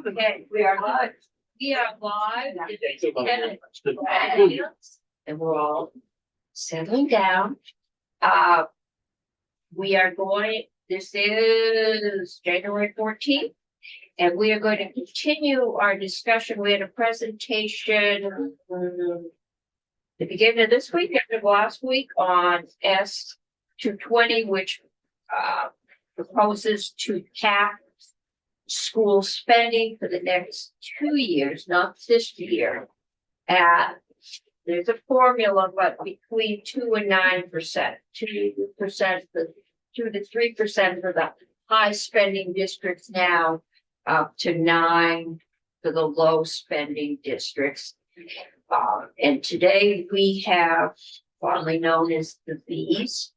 Okay, we are live. We are live. And we're all settling down. We are going, this is January 14th, and we are going to continue our discussion. We had a presentation the beginning of this week, end of last week, on S220, which proposes to cap school spending for the next 2 years, not this year. And there's a formula, but between 2 and 9%, 2%, 2 to 3% for the high spending districts now, up to 9 for the low spending districts. And today we have, fondly known as the fees.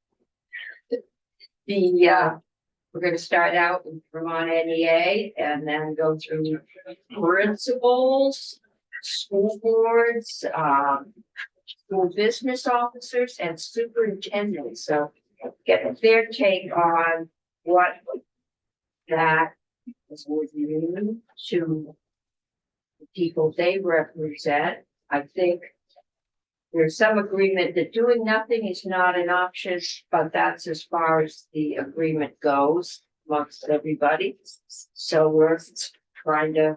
We're going to start out with Vermont NEA and then go through principals, school boards, school business officers, and superintendents. So get their take on what that would mean to the people they represent. I think there's some agreement that doing nothing is not an option, but that's as far as the agreement goes amongst everybody. So we're trying to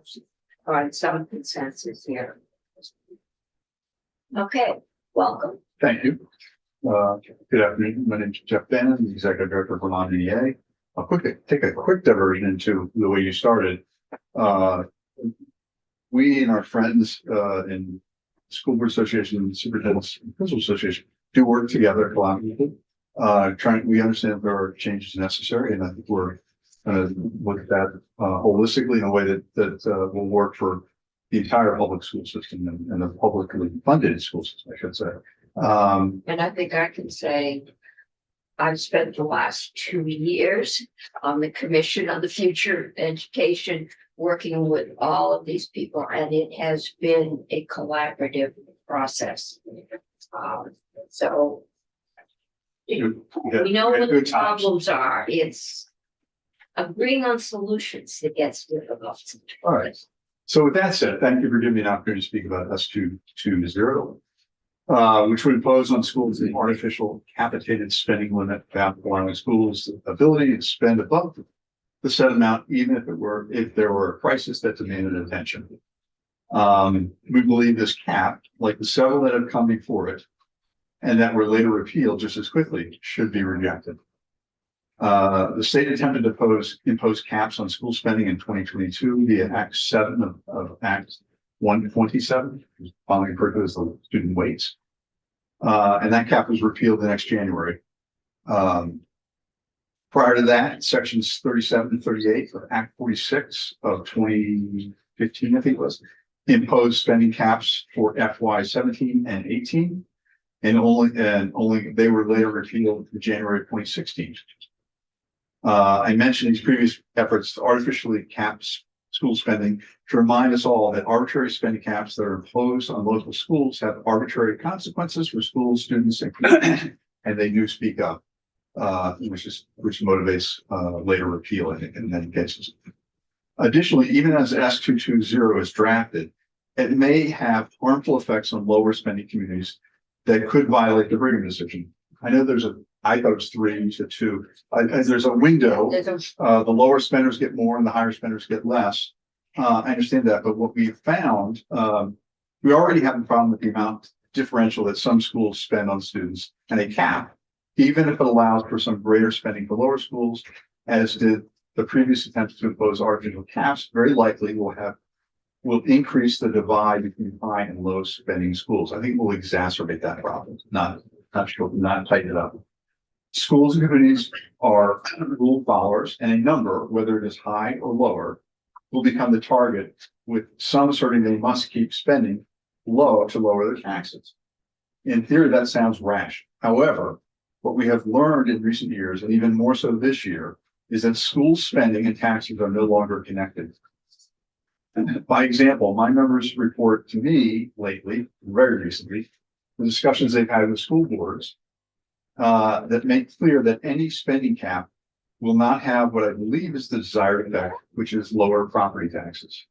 find some consensus here. Okay, welcome. Thank you. Good afternoon. My name is Jeff Bannon, the Executive Director of Vermont NEA. I'll take a quick diversion into the way you started. We and our friends in School Board Association, Superintendents and Principal Association do work together collaboratively. We understand there are changes necessary, and I think we're going to look at that holistically in a way that will work for the entire public school system and the publicly funded school system, I should say. And I think I can say I've spent the last 2 years on the Commission on the Future of Education, working with all of these people, and it has been a collaborative process. So we know what the problems are. It's agreeing on solutions that gets difficult. All right. So with that said, thank you for giving me an opportunity to speak about S220, which would impose on schools the artificial capitated spending limit without allowing schools the ability to spend above the set amount, even if there were a crisis that demanded attention. We believe this cap, like the several that have come before it, and that were later repealed just as quickly, should be rejected. The state attempted to impose caps on school spending in 2022 via Act 7 of Act 127, commonly referred to as the student weights. And that cap was repealed the next January. Prior to that, sections 37 and 38 of Act 46 of 2015, I think it was, imposed spending caps for FY 17 and 18, and only they were later repealed in January 2016. I mentioned these previous efforts to artificially cap school spending to remind us all that arbitrary spending caps that are imposed on local schools have arbitrary consequences for schools, students, and communities, and they do speak up. Which motivates later repeal, I think, in many cases. Additionally, even as S220 is drafted, it may have harmful effects on lower spending communities that could violate the Brigham decision. I know I thought it was 3 to 2. There's a window. The lower spenders get more and the higher spenders get less. I understand that, but what we found, we already have a problem with the amount differential that some schools spend on students, and a cap, even if it allows for some greater spending for lower schools, as did the previous attempts to impose artificial caps, very likely will increase the divide between high and low spending schools. I think we'll exacerbate that problem, not tighten it up. Schools and communities are rule followers, and a number, whether it is high or lower, will become the target, with some asserting they must keep spending low to lower their taxes. In theory, that sounds rash. However, what we have learned in recent years, and even more so this year, is that school spending and taxes are no longer connected. By example, my members report to me lately, very recently, the discussions they've had with school boards that make clear that any spending cap will not have what I believe is the desired effect, which is lower property taxes.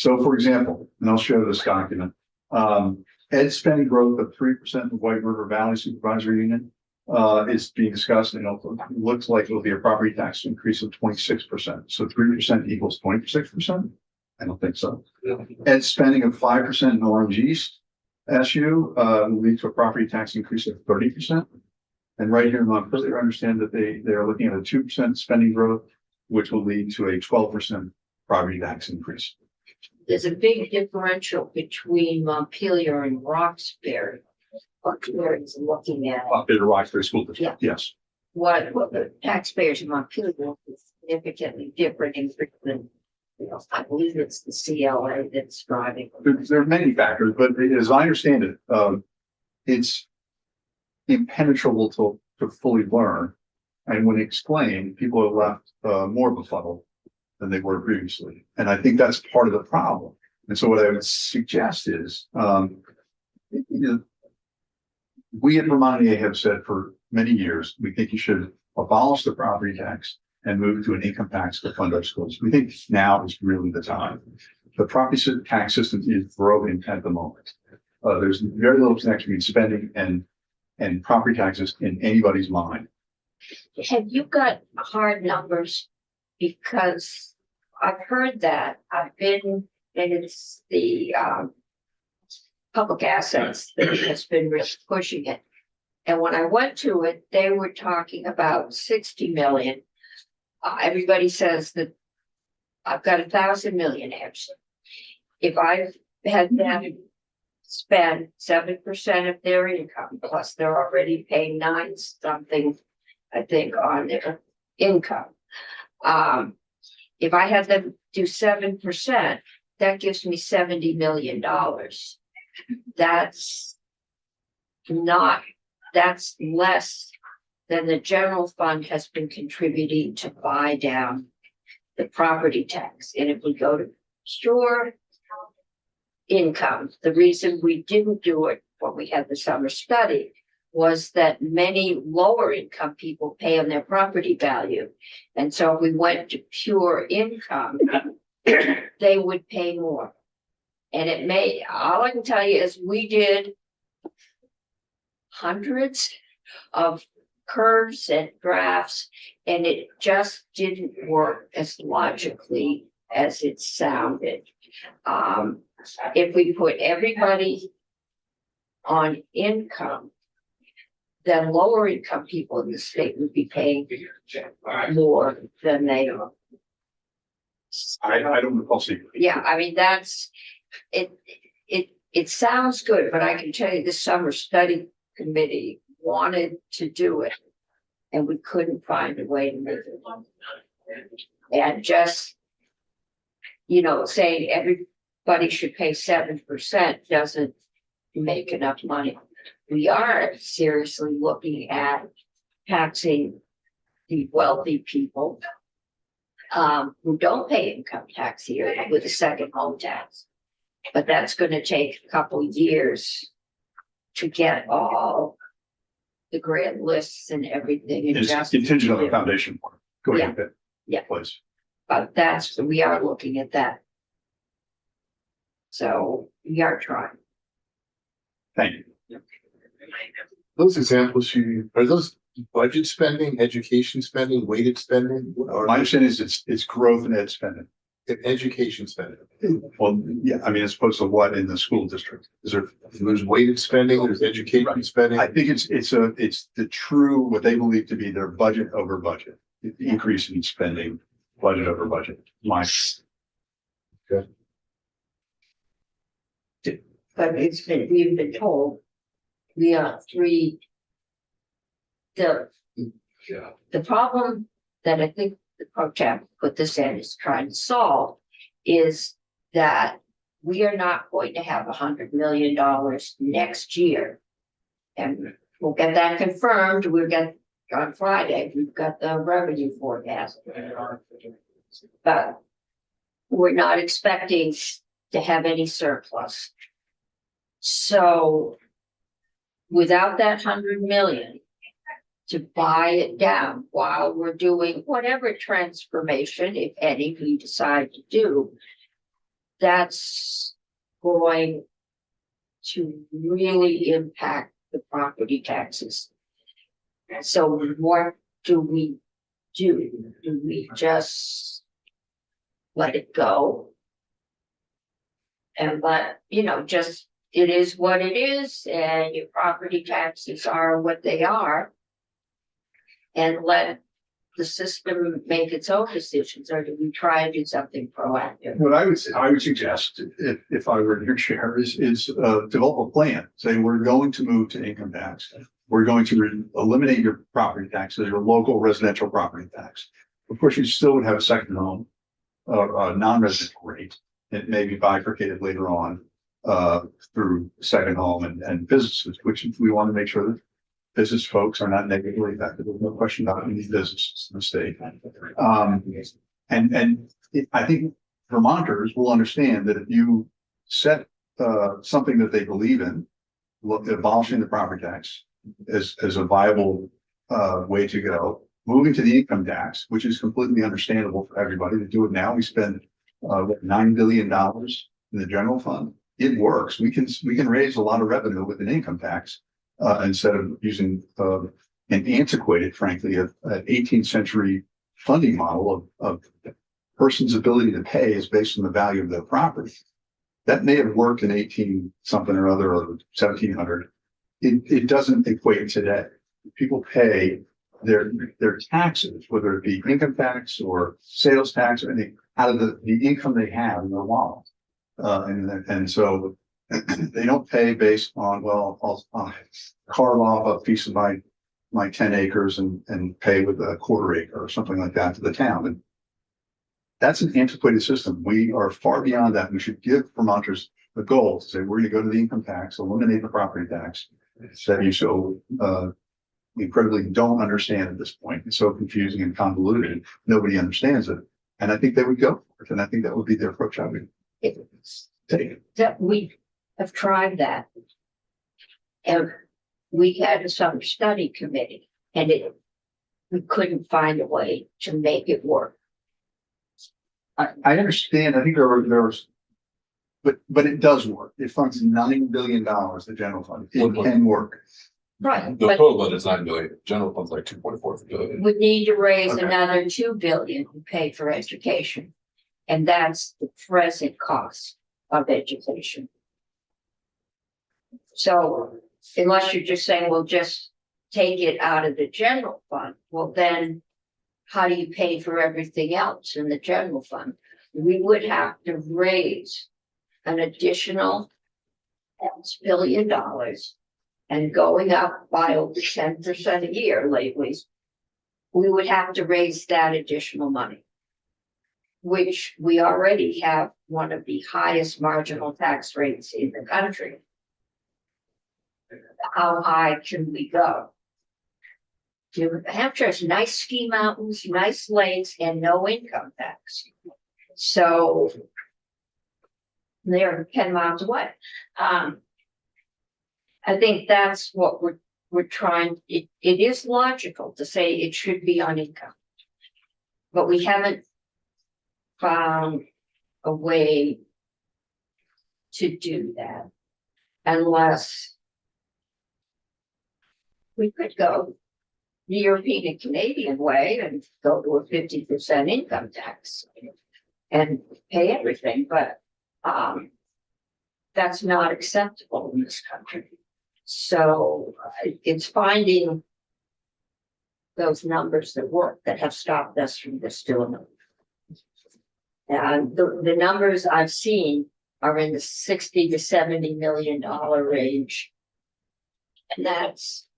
So for example, and I'll show this document, ed spending growth of 3% of White River Valley Supervisory Union is being discussed, and it looks like it'll be a property tax increase of 26%. So 3% equals 26%? I don't think so. Ed spending of 5% in Orange East SU will lead to a property tax increase of 30%. And right here in Montpelier, I understand that they are looking at a 2% spending growth, which will lead to a 12% property tax increase. There's a big differential between Montpelier and Roxbury. Roxbury is looking at Bid Roxbury School District, yes. what the taxpayers in Montpelier want is significantly different in Richmond. I believe it's the CLA that's driving. There are many factors, but as I understand it, it's impenetrable to fully learn. And when explained, people are left more befuddled than they were previously. And I think that's part of the problem. And so what I would suggest is, we at Vermont EA have said for many years, we think you should abolish the property tax and move to an income tax to fund our schools. We think now is really the time. The property tax system is broken at the moment. There's very little connection between spending and property taxes in anybody's mind. Have you got hard numbers? Because I've heard that. I've been, and it's the public assets that has been really pushing it. And when I went to it, they were talking about 60 million. Everybody says that I've got 1,000 millionaires. If I've had them spend 7% of their income, plus they're already paying 9 something, I think, on their income. If I had them do 7%, that gives me $70 million. That's less than the general fund has been contributing to buy down the property tax. And if we go to pure income, the reason we didn't do it when we had the summer study was that many lower income people pay on their property value. And so if we went to pure income, they would pay more. And it may, all I can tell you is we did hundreds of curves and graphs, and it just didn't work as logically as it sounded. If we put everybody on income, then lower income people in the state would be paying more than they are. I don't recall seeing. Yeah, I mean, that's it. It sounds good, but I can tell you the summer study committee wanted to do it, and we couldn't find a way to make it. And just, saying everybody should pay 7% doesn't make enough money. We are seriously looking at taxing the wealthy people who don't pay income tax here with a second home tax. But that's going to take a couple of years to get all the grant lists and everything. It's contingent on the foundation work. Go ahead. Yeah. Please. But we are looking at that. So we are trying. Thank you. Those examples are those budget spending, education spending, weighted spending, or My understanding is it's growth in ed spending. education spending? Well, yeah, I mean, as opposed to what in the school district? There's weighted spending, there's education Right. spending. I think it's the true, what they believe to be their budget over budget, the increase in spending, budget over budget. But we've been told we are three. The problem that I think the program put this in is trying to solve is that we are not going to have $100 million next year. And we'll get that confirmed. We'll get on Friday. We've got the revenue forecast. But we're not expecting to have any surplus. So without that 100 million to buy it down while we're doing whatever transformation, if any, we decide to do, that's going to really impact the property taxes. So what do we do? Do we just let it go? And just, it is what it is, and your property taxes are what they are. And let the system make its own decisions, or do we try and do something proactive? What I would say, I would suggest, if I were in your chair, is develop a plan. Say, we're going to move to income tax. We're going to eliminate your property taxes, your local residential property tax. Of course, you still would have a second home, non-resident rate. It may be bifurcated later on, through second home and businesses, which we want to make sure that business folks are not negatively affected. There's no question about any businesses in the state. I think Vermonters will understand that if you set something that they believe in, abolishing the property tax as a viable way to go, moving to the income tax, which is completely understandable for everybody to do it now. We spend $9 billion in the general fund. It works. We can raise a lot of revenue with an income tax instead of using an antiquated, frankly, an 18th century funding model of person's ability to pay is based on the value of their property. That may have worked in 18 something or other, or 1700. It doesn't equate today. People pay their taxes, whether it be income tax or sales tax or anything, out of the income they have in their wallet. And so they don't pay based on, well, I'll carve off a piece of my 10 acres and pay with a quarter acre or something like that to the town. And that's an antiquated system. We are far beyond that. We should give Vermonters a goal to say, we're going to go to the income tax, eliminate the property tax that you so incredibly don't understand at this point. It's so confusing and convoluted. Nobody understands it. And I think they would go for it. And I think that would be their approach. I would take. That we have tried that. And we had a summer study committee, and we couldn't find a way to make it work. I understand. I think there was, but it does work. It funds $9 billion, the general fund. It can work. Right. The But total budget is 9 billion, general fund's like 2.4 billion. we need to raise Okay. another 2 billion to pay for education. And that's the present cost of education. So unless you're just saying, well, just take it out of the general fund, well, then how do you pay for everything else in the general fund? We would have to raise an additional $1 billion and going up by over 10% a year lately. We would have to raise that additional money, which we already have one of the highest marginal tax rates in the country. How high can we go? New Hampshire has nice ski mountains, nice lakes, and no income tax. So they're 10 miles away. I think that's what we're trying. It is logical to say it should be on income, but we haven't found a way to do that unless we could go the European and Canadian way and go to a 50% income tax and pay everything, but that's not acceptable in this country. So it's finding those numbers that work, that have stopped us from just doing them. And the numbers I've seen are in the 60 to $70 million range. And that's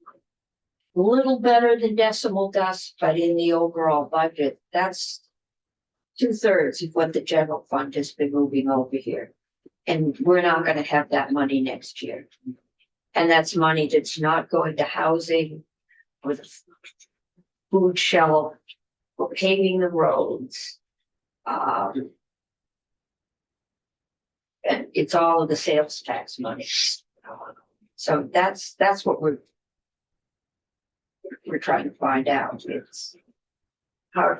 a little better than decimal dust, but in the overall budget, that's 2/3 of what the general fund has been moving over here. And we're not going to have that money next year. And that's money that's not going to housing or the food shelf or paving the roads. And it's all of the sales tax money. So that's what we're trying to find out. It's how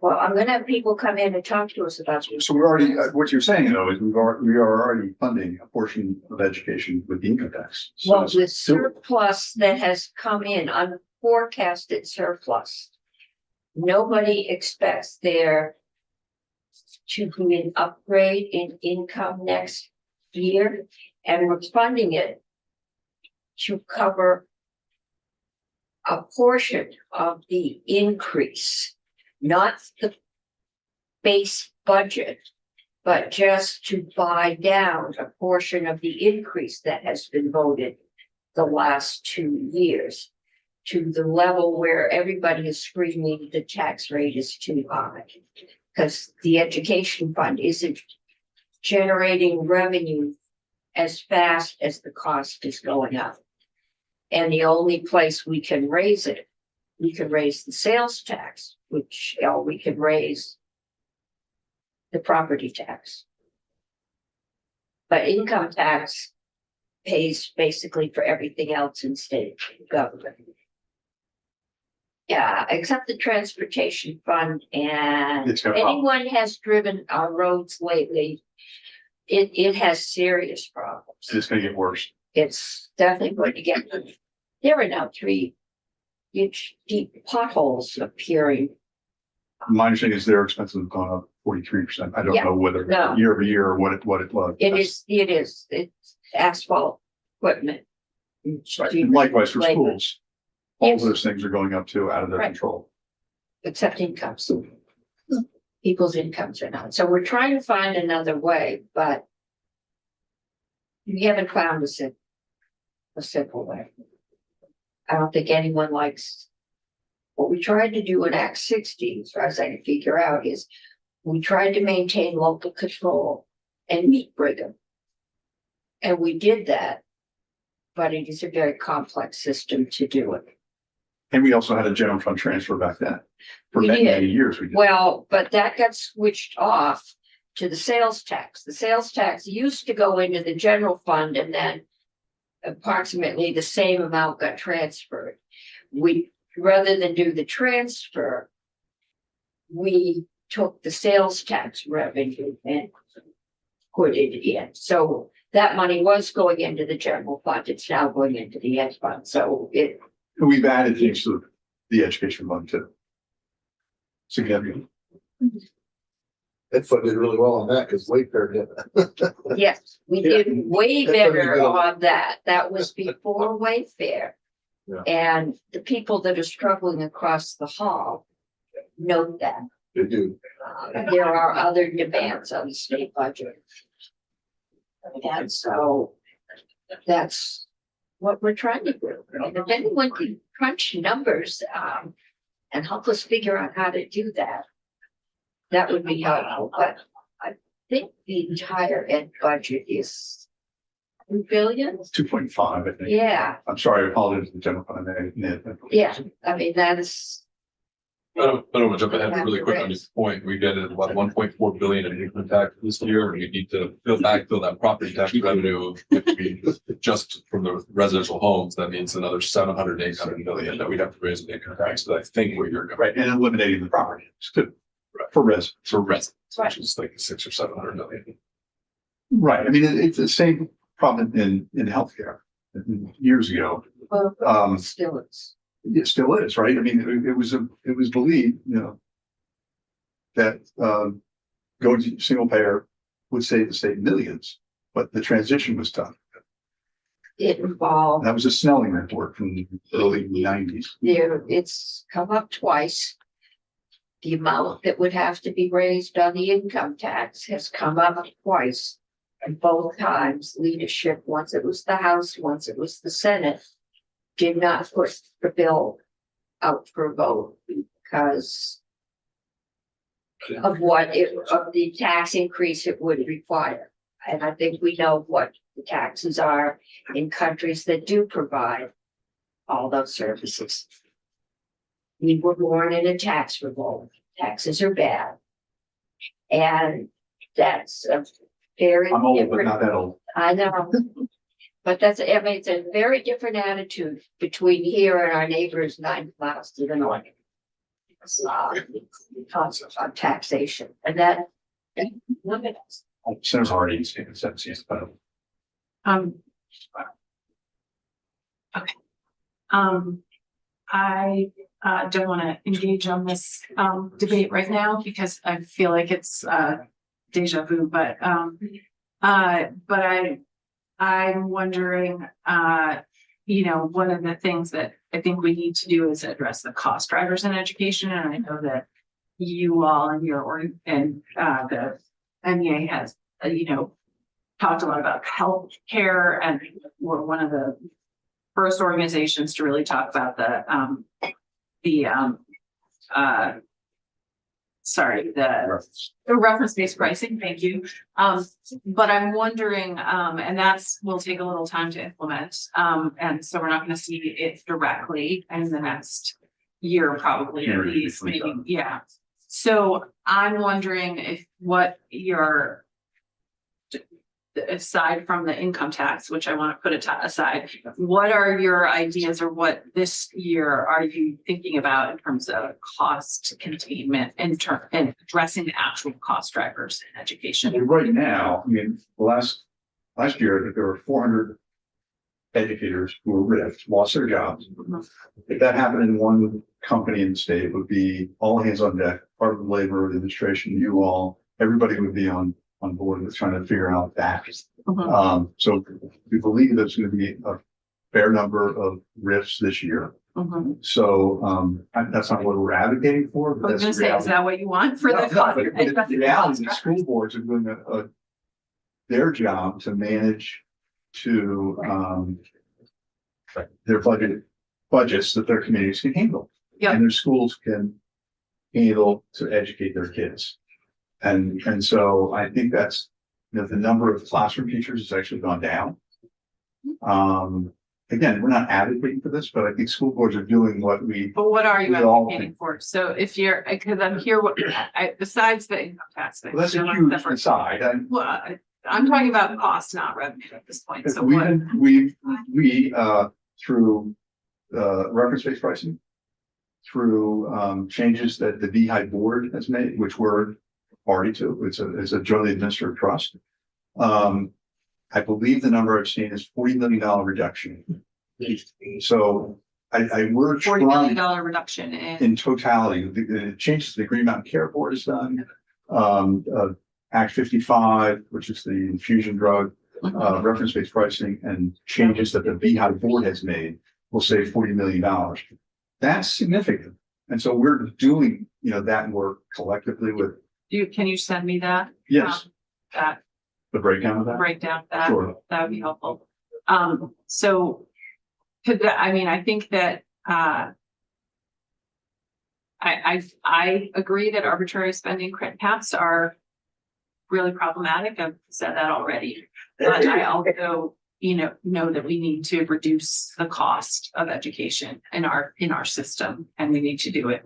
Well, I'm gonna have people come in and talk to us about you. So we're already, what you're saying though, is we are already funding a portion of education with the income tax. So Well, it's the still- surplus that has come in, unforecasted surplus. Nobody expects there to be an upgrade in income next year, and we're funding it to cover a portion of the increase, not the base budget, but just to buy down a portion of the increase that has been voted the last 2 years to the level where everybody is screaming the tax rate is too high. Because the education fund isn't generating revenue as fast as the cost is going up. And the only place we can raise it, we can raise the sales tax, which, or we can raise the property tax. But income tax pays basically for everything else in state government. Yeah, except the transportation fund, and It's got a problem. anyone has driven our roads lately, it has serious problems. And it's gonna get worse. It's definitely going to get, there are now 3 huge deep potholes appearing. My understanding is their expenses have gone up 43%. I don't Yeah, know whether no. year over year or what it was. It's asphalt equipment. Right. And likewise for Labor. schools. All Yes. those things are going up too, out of their Right. control. Except incomes. People's incomes are not. So we're trying to find another way, but we haven't found a simple way. I don't think anyone likes. What we tried to do in Act 60, as far as I can figure out, is we tried to maintain local control and meet Brigham. And we did that, but it is a very complex system to do it. And we also had a general fund transfer back then. For We many, did. many years we did. Well, but that got switched off to the sales tax. The sales tax used to go into the general fund and then approximately the same amount got transferred. We, rather than do the transfer, we took the sales tax revenue and put it in. So that money was going into the general fund. It's now going into the ed fund. So it, And we've added things to the education fund too. Significant. That fund did really well on that because Wayfair did that. yes, we did way That's pretty better good. on that. That was before Wayfair. Yeah. And the people that are struggling across the hall note that. They do. There are other demands on the state budget. And so that's what we're trying to do. And if anyone can crunch numbers, and help us figure out how to do that, that would be helpful. But I think the entire ed budget is 2 billion. 2.5, I think. Yeah, I'm sorry, I apologize to the general fund. yeah. I mean, that's, I don't want to jump ahead really quick on this point. We get about 1.4 billion in income tax this year. We need to fill that property tax revenue. If we just from the residential homes, that means another 700, 800 million that we'd have to raise in income tax. But I think what you're going Right, and eliminating the property tax too, for residents. for residents, Right. which is like 600 or 700 million. Right, I mean, it's the same problem in healthcare. Years ago, still it's. it still is, right? I mean, it was believed, that going to single payer would save the state millions, but the transition was tough. It involved, That was a Snelling report from the early 90s. it's come up twice. The amount that would have to be raised on the income tax has come up twice. And both times leadership, once it was the House, once it was the Senate, did not put the bill out for a vote because of of the tax increase it would require. And I think we know what the taxes are in countries that do provide all those services. We were born in a tax revolt. Taxes are bad. And that's a very I'm old, but different, not that old. I know. But I mean, it's a very different attitude between here and our neighbors 9 miles to the north. of taxation, and that. Senator Hardy is taking 17, but Um. Okay. I don't want to engage on this debate right now because I feel like it's deja vu, but I'm wondering, one of the things that I think we need to do is address the cost drivers in education, and I know that you all and the NEA has, talked a lot about healthcare, and we're one of the first organizations to really talk about the reference-based pricing. Thank you. But I'm wondering, and will take a little time to implement. And so we're not going to see it directly in the next year, probably at least, maybe. Yeah. So I'm wondering if what your, aside from the income tax, which I want to put aside, what are your ideas, or what this year are you thinking about in terms of cost containment and addressing the actual cost drivers in education? And right now, I mean, last year, I think there were 400 educators who were lost their jobs. If that happened in one company in the state, it would be all hands on deck, part of the labor administration, you all, everybody would be on board with trying to figure out that. So we believe there's going to be a fair number of RIFs this year. So that's not what we're advocating for. But I was going to say, is that what you want for the cost? But the reality, the school boards are doing their job to manage to their budgets that their communities can handle. And their schools can handle to educate their kids. And so I think that's, the number of classroom teachers has actually gone down. Again, we're not advocating for this, but I think school boards are doing what But what are you we all advocating for? So if you're, because I'm here, besides the income tax thing. Well, that's a huge aside. Well, I'm talking about cost, not revenue at this point. So we through reference-based pricing, through changes that the VHI board has made, which we're party to, it's a jointly administered trust. I believe the number I've seen is $40 million reduction. So we're $40 million reduction in totality. The changes the Green Mountain Care Board has done, Act 55, which is the infusion drug, reference-based pricing, and changes that the VHI board has made will save $40 million. That's significant. And so we're doing, that work collectively with. Can you send me that? Yes. The breakdown of that? Breakdown of that. Sure. That would be helpful. So I think that I agree that arbitrary spending caps are really problematic. I've said that already. But I also, know that we need to reduce the cost of education in our system, and we need to do it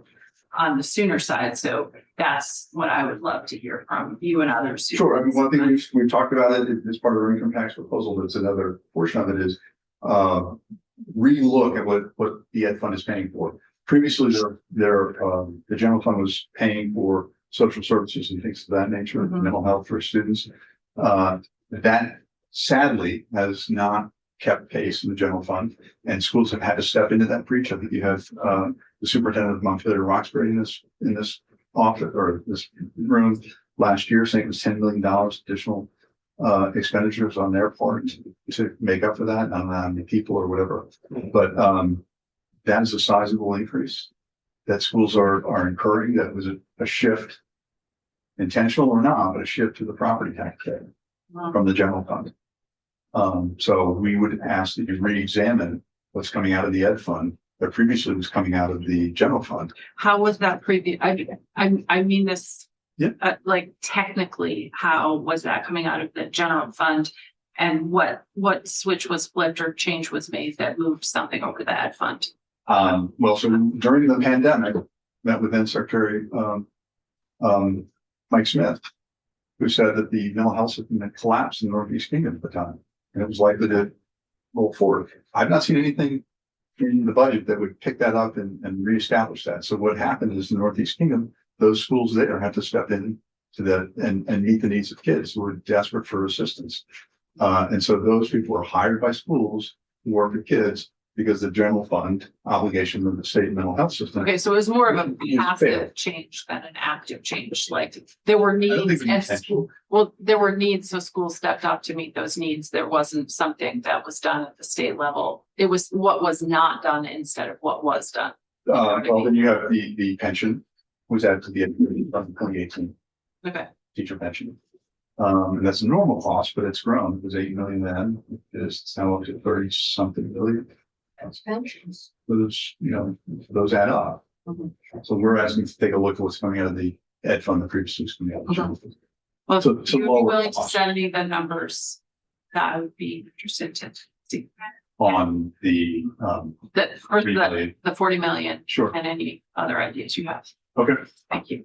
on the sooner side. So that's what I would love to hear from you and others. Sure. I mean, one thing we've talked about it as part of our income tax proposal, but it's another portion of it is relook at what the ed fund is paying for. Previously, the general fund was paying for social services and things of that nature, mental health for students. That sadly has not kept pace in the general fund, and schools have had to step into that breach. I think you have the superintendent of Montpelier Roxbury in this office or this room last year saying it was $10 million additional expenditures on their part to make up for that, not on the people or whatever. But that is a sizable increase that schools are incurring. That was a shift, intentional or not, but a shift to the property tax from the general fund. So we would ask that you re-examine what's coming out of the ed fund that previously was coming out of the general fund. How was that previous? I mean this, like technically, how was that coming out of the general fund, and what switch was flipped or change was made that moved something over the ed fund? Well, so during the pandemic, met with then Secretary Mike Smith, who said that the mental health system had collapsed in the Northeast Kingdom at the time, and it was likely to roll forward. I've not seen anything in the budget that would pick that up and reestablish that. So what happened is in the Northeast Kingdom, those schools there had to step in to that and meet the needs of kids who were desperate for assistance. And so those people were hired by schools to work with kids because the general fund obligation of the state mental health system. Okay, so it was more of a It's passive fair. change than an active change, like there were I don't think needs it's and intentional. well, there were needs, so schools stepped up to meet those needs. There wasn't something that was done at the state level. It was what was not done instead of what was done. Well, then you have the pension was added to the end of 2018 Okay, teacher pension. And that's a normal cost, but it's grown. It was 8 million then. It's now up to 30 something million. That's pensions. Those, those add up. Mhm. So we're asking to take a look at what's coming out of the ed fund that previously was coming out of the general fund. well, So if it's a you'd be lower willing to cost. send me the numbers, that I would be interested to see. On the, That, for 3 million. the 40 million Sure. and any other ideas you have. Okay, Thank you.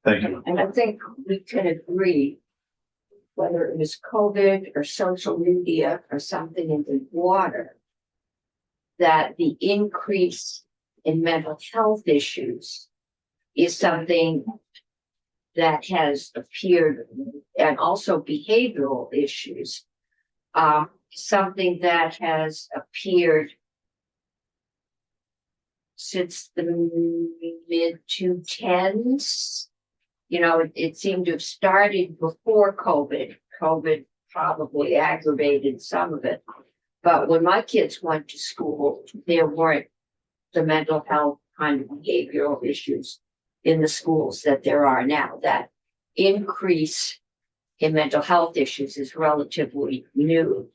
thank you. And I think we can agree, whether it was COVID or social media or something in the water, that the increase in mental health issues is something that has appeared, and also behavioral issues, something that has appeared since the mid-2010s. It seemed to have started before COVID. COVID probably aggravated some of it. But when my kids went to school, there weren't the mental health kind of behavioral issues in the schools that there are now. That increase in mental health issues is relatively new.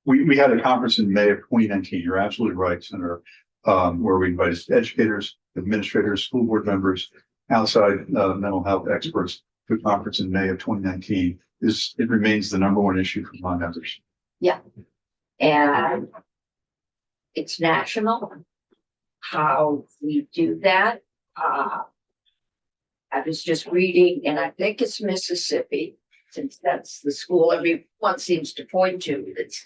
We had a conference in May of 2019. You're absolutely right, Senator, where we invited educators, administrators, school board members, outside mental health experts to a conference in May of 2019. It remains the number one issue for my members. And it's national, how we do that. I was just reading, and I think it's Mississippi, since that's the school everyone seems to point to that's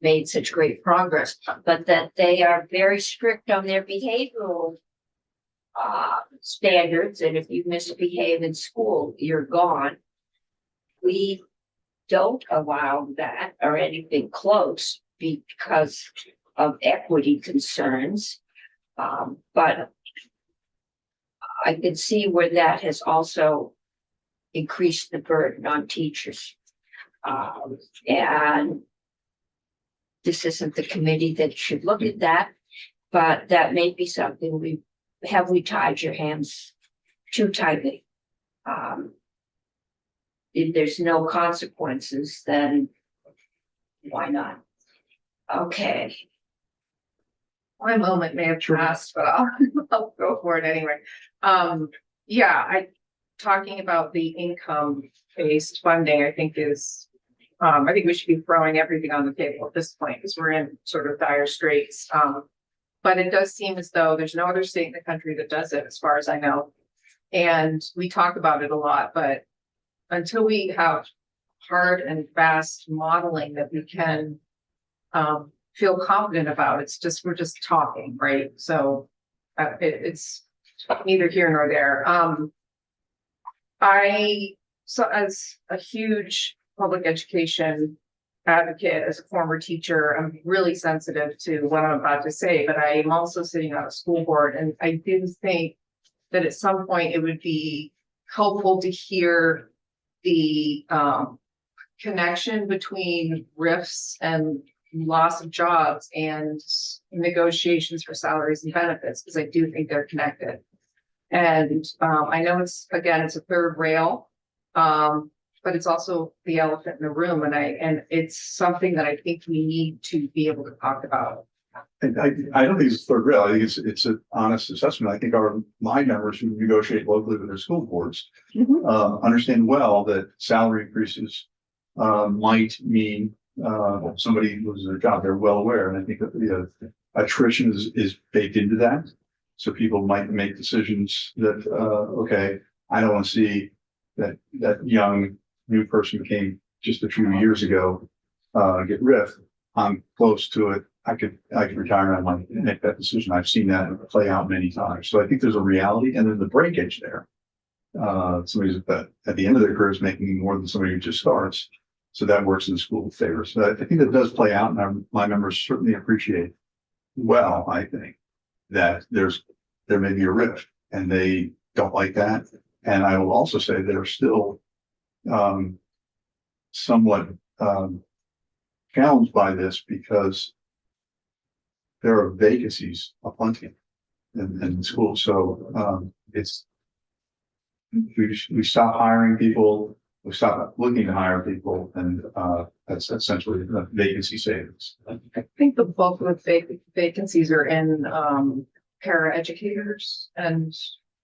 made such great progress, but that they are very strict on their behavioral standards, and if you misbehave in school, you're gone. We don't allow that or anything close because of equity concerns. But I can see where that has also increased the burden on teachers. And this isn't the committee that should look at that, but that may be something we tied your hands too tightly. If there's no consequences, then why not? Okay. My moment may have passed, but I'll go for it anyway. Talking about the income-based funding, I think I think we should be throwing everything on the table at this point, because we're in sort of dire straits. But it does seem as though there's no other state in the country that does it, as far as I know. And we talk about it a lot, but until we have hard and fast modeling that we can feel confident about, we're just talking, right? So it's neither here nor there. As a huge public education advocate, as a former teacher, I'm really sensitive to what I'm about to say, but I am also sitting on a school board, and I do think that at some point it would be helpful to hear the connection between RIFs and loss of jobs and negotiations for salaries and benefits, because I do think they're connected. And I know it's a third rail, but it's also the elephant in the room, and it's something that I think we need to be able to talk about. I don't think it's third rail. I think it's an honest assessment. I think my members who negotiate locally with their school boards understand well that salary increases might mean somebody loses their job. They're well aware, and I think that the attrition is baked into that. So people might make decisions that okay, I don't want to see that young new person who came just a few years ago get riffed. I'm close to it. I could retire and I might make that decision. I've seen that play out many times. So I think there's a reality and then the breakage there. Somebody's at the end of their career is making more than somebody who just starts. So that works in the school's favor. So I think that does play out, and my members certainly appreciate well, I think, that there may be a rift and they don't like that. And I will also say they're still somewhat challenged by this because there are vacancies aplenty in the school. So it's we stop hiring people, we stop looking to hire people, and that's essentially vacancy savings. I think the bulk of vacancies are in para educators, and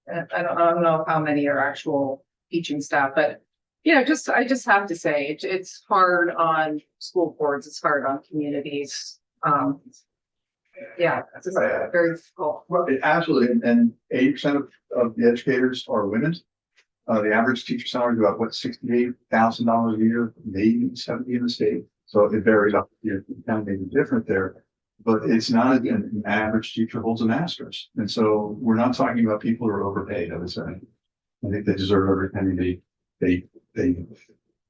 I don't know how many are actual teaching staff, but I just have to say it's hard on school boards, it's hard on communities. It's just very difficult. Well, absolutely, and 80% of the educators are women. The average teacher salary is about $68,000 a year, maybe 70 in the state. So it varies up here, kind of maybe different there, but it's not an average teacher holds a master's. And so we're not talking about people who are overpaid, I would say. I think they deserve every penny they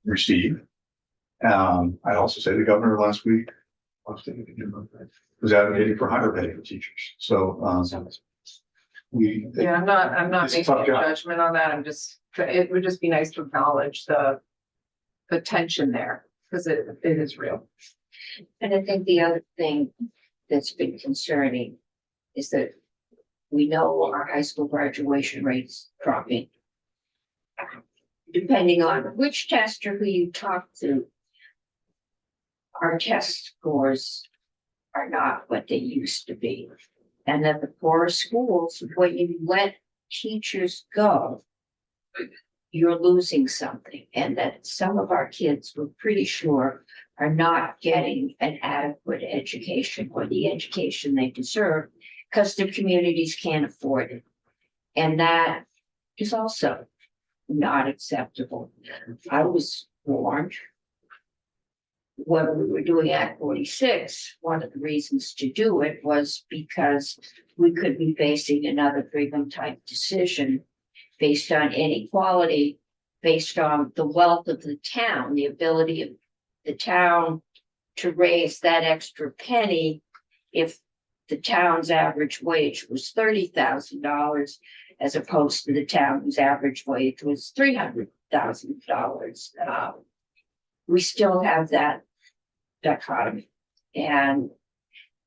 receive. I also say the governor last week was advocating for higher pay for teachers. So, I'm not It's a making tough a job. judgment on that. It would just be nice to acknowledge the tension there, because it is real. And I think the other thing that's been concerning is that we know our high school graduation rates dropping. Depending on which tester who you talk to, our test scores are not what they used to be. And that the poorer schools, when you let teachers go, you're losing something. And that some of our kids, we're pretty sure, are not getting an adequate education or the education they deserve because their communities can't afford it. And that is also not acceptable. I was warned when we were doing Act 46, one of the reasons to do it was because we could be facing another Brigham type decision based on inequality, based on the wealth of the town, the ability of the town to raise that extra penny if the town's average wage was $30,000 as opposed to the town's average wage was $300,000. We still have that dichotomy. And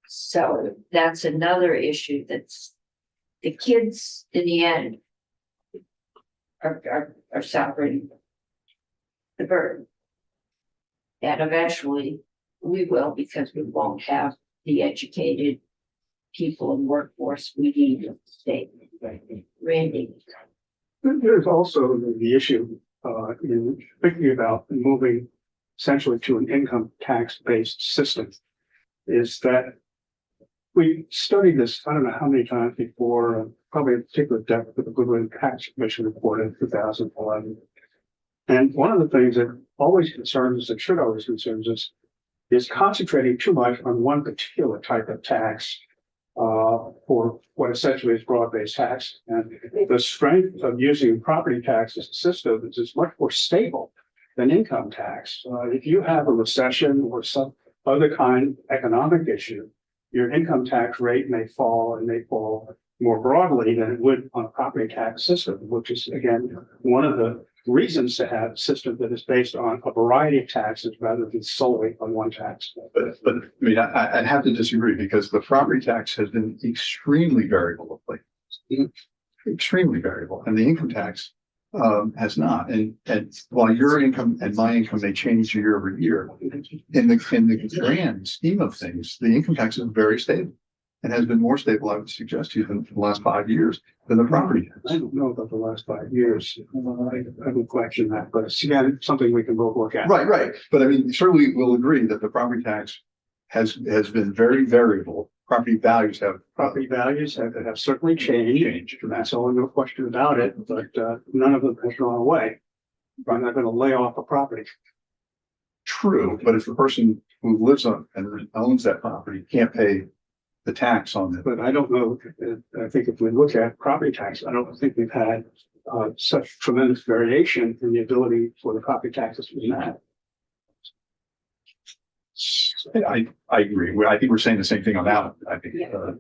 so that's another issue that's the kids in the end are suffering the burden. And eventually we will, because we won't have the educated people and workforce we need in the state. Randy. There's also the issue in thinking about moving essentially to an income tax based system is that we studied this, I don't know how many times before, probably in particular depth with the Goodwin Tax Commission report in 2011. And one of the things that always concerns us, and should always concern us, is concentrating too much on one particular type of tax for what essentially is broad-based tax. And the strength of using property tax as a system is much more stable than income tax. If you have a recession or some other kind of economic issue, your income tax rate may fall and may fall more broadly than it would on a property tax system, which is, again, one of the reasons to have a system that is based on a variety of taxes rather than solely on one tax. But I mean, I'd have to disagree because the property tax has been extremely variable lately. Extremely variable, and the income tax has not. And while your income and my income may change year over year, in the grand scheme of things, the income tax is very stable and has been more stable, I would suggest to you, than the last 5 years than the property tax. I don't know about the last 5 years. I would question that, but it's again something we can both look at. Right. But I mean, certainly we'll agree that the property tax has been very variable. Property values have have certainly changed. And that's all, no question about it, but none of them has gone away. I'm not going to lay off a property. True, but if the person who lives on and owns that property can't pay the tax on it, But I don't know, I think if we look at property tax, I don't think we've had such tremendous variation in the ability for the property taxes to be met. I agree. I think we're saying the same thing on that one. I think,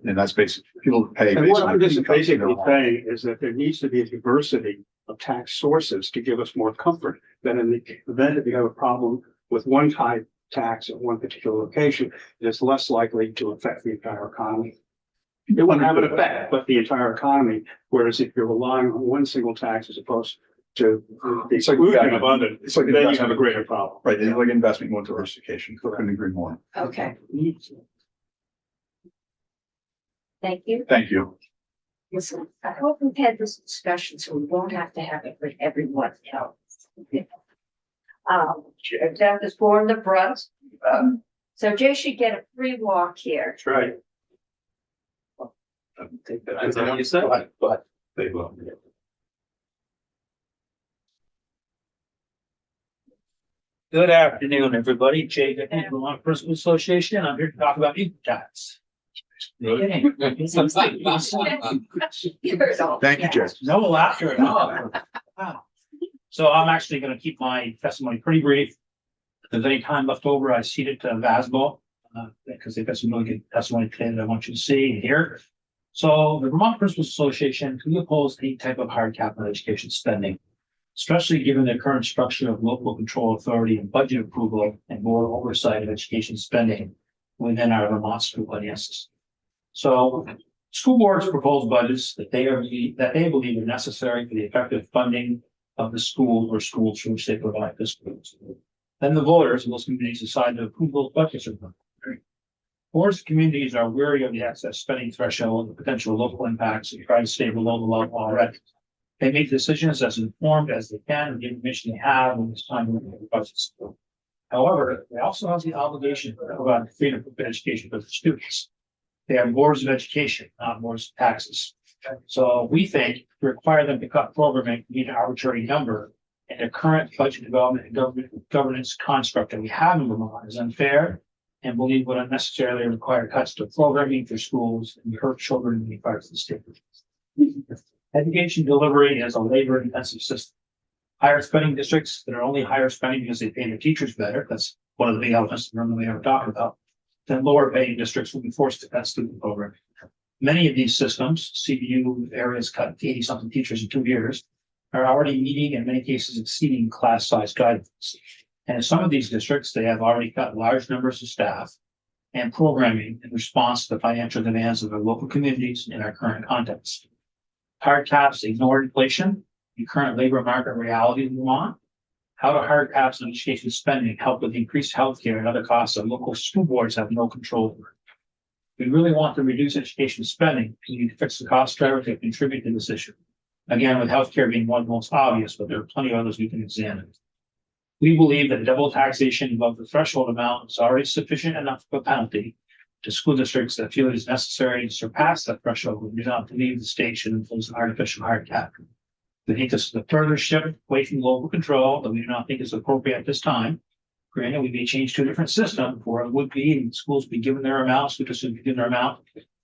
and that's basic, people pay. And based what on I'm their just income in basically their home. saying is that there needs to be a diversity of tax sources to give us more comfort that in the event that you have a problem with one type tax at one particular location, it is less likely to affect the entire economy. It won't have an effect, but the entire economy, whereas if you're relying on one single tax as opposed to the It's like- exclusion of other, It's like then you have a investment. greater problem. Right, it's like investment going diversification. Couldn't agree more. Okay, thank you. Thank you. Listen, I hope we've had this discussion so we won't have to have it with everyone else. Jeff is born the brunt. So Jay should get a free walk here. That's right. Is that what you said? But they will. Good afternoon, everybody. Jay Goodman, Vermont Principal Association. I'm here to talk about income tax. Really? Here's all- Thank you, yeah. Jess. No laughter at all. Wow. So I'm actually gonna keep my testimony pretty brief. If there's any time left over, I cede it to Vasbo, because they've got some really good testimony today that I want you to see and hear. So the Vermont Principals Association, we oppose any type of hard cap on education spending, especially given the current structure of local control authority and budget approval and board oversight of education spending within our Vermont school finances. So school boards propose budgets that they believe are necessary for the effective funding of the school or schools from which they provide the schools. Then the voters in those communities decide to approve those budgets or not. Boards and communities are wary of the excess spending threshold and potential local impacts and try to stay below the level already. They make decisions as informed as they can with the information they have when it's time to make the budgets. However, they also have the obligation to provide freedom of education for the students. They have boards of education, not boards of taxes. So we think to require them to cut programming, we need an arbitrary number. And the current budget development and governance construct that we have in Vermont is unfair and believe would unnecessarily require cuts to programming for schools and hurt children in the parts of the state. Education delivery is a labor intensive system. Higher spending districts that are only higher spending because they pay their teachers better. That's one of the big elements that we ever talk about. Then lower paying districts will be forced to cut student programming. Many of these systems, CBU areas cut 80 something teachers in 2 years, are already meeting, in many cases exceeding class size guidelines. And in some of these districts, they have already cut large numbers of staff and programming in response to the financial demands of their local communities in our current context. Hard caps ignore inflation and current labor market reality in Vermont. How do hard caps on education spending help with increased healthcare and other costs that local school boards have no control over? If we really want to reduce education spending, we need to fix the cost drivers that contribute to this issue. Again, with healthcare being one of the most obvious, but there are plenty of others we can examine. We believe that double taxation above the threshold amount is already sufficient enough of a penalty to school districts that feel it is necessary to surpass that threshold and do not believe the state should impose an artificial hard cap. We think this is a further shift away from local control that we do not think is appropriate at this time. Granted, we may change to a different system where it would be and schools be given their amounts, students would be given their amount.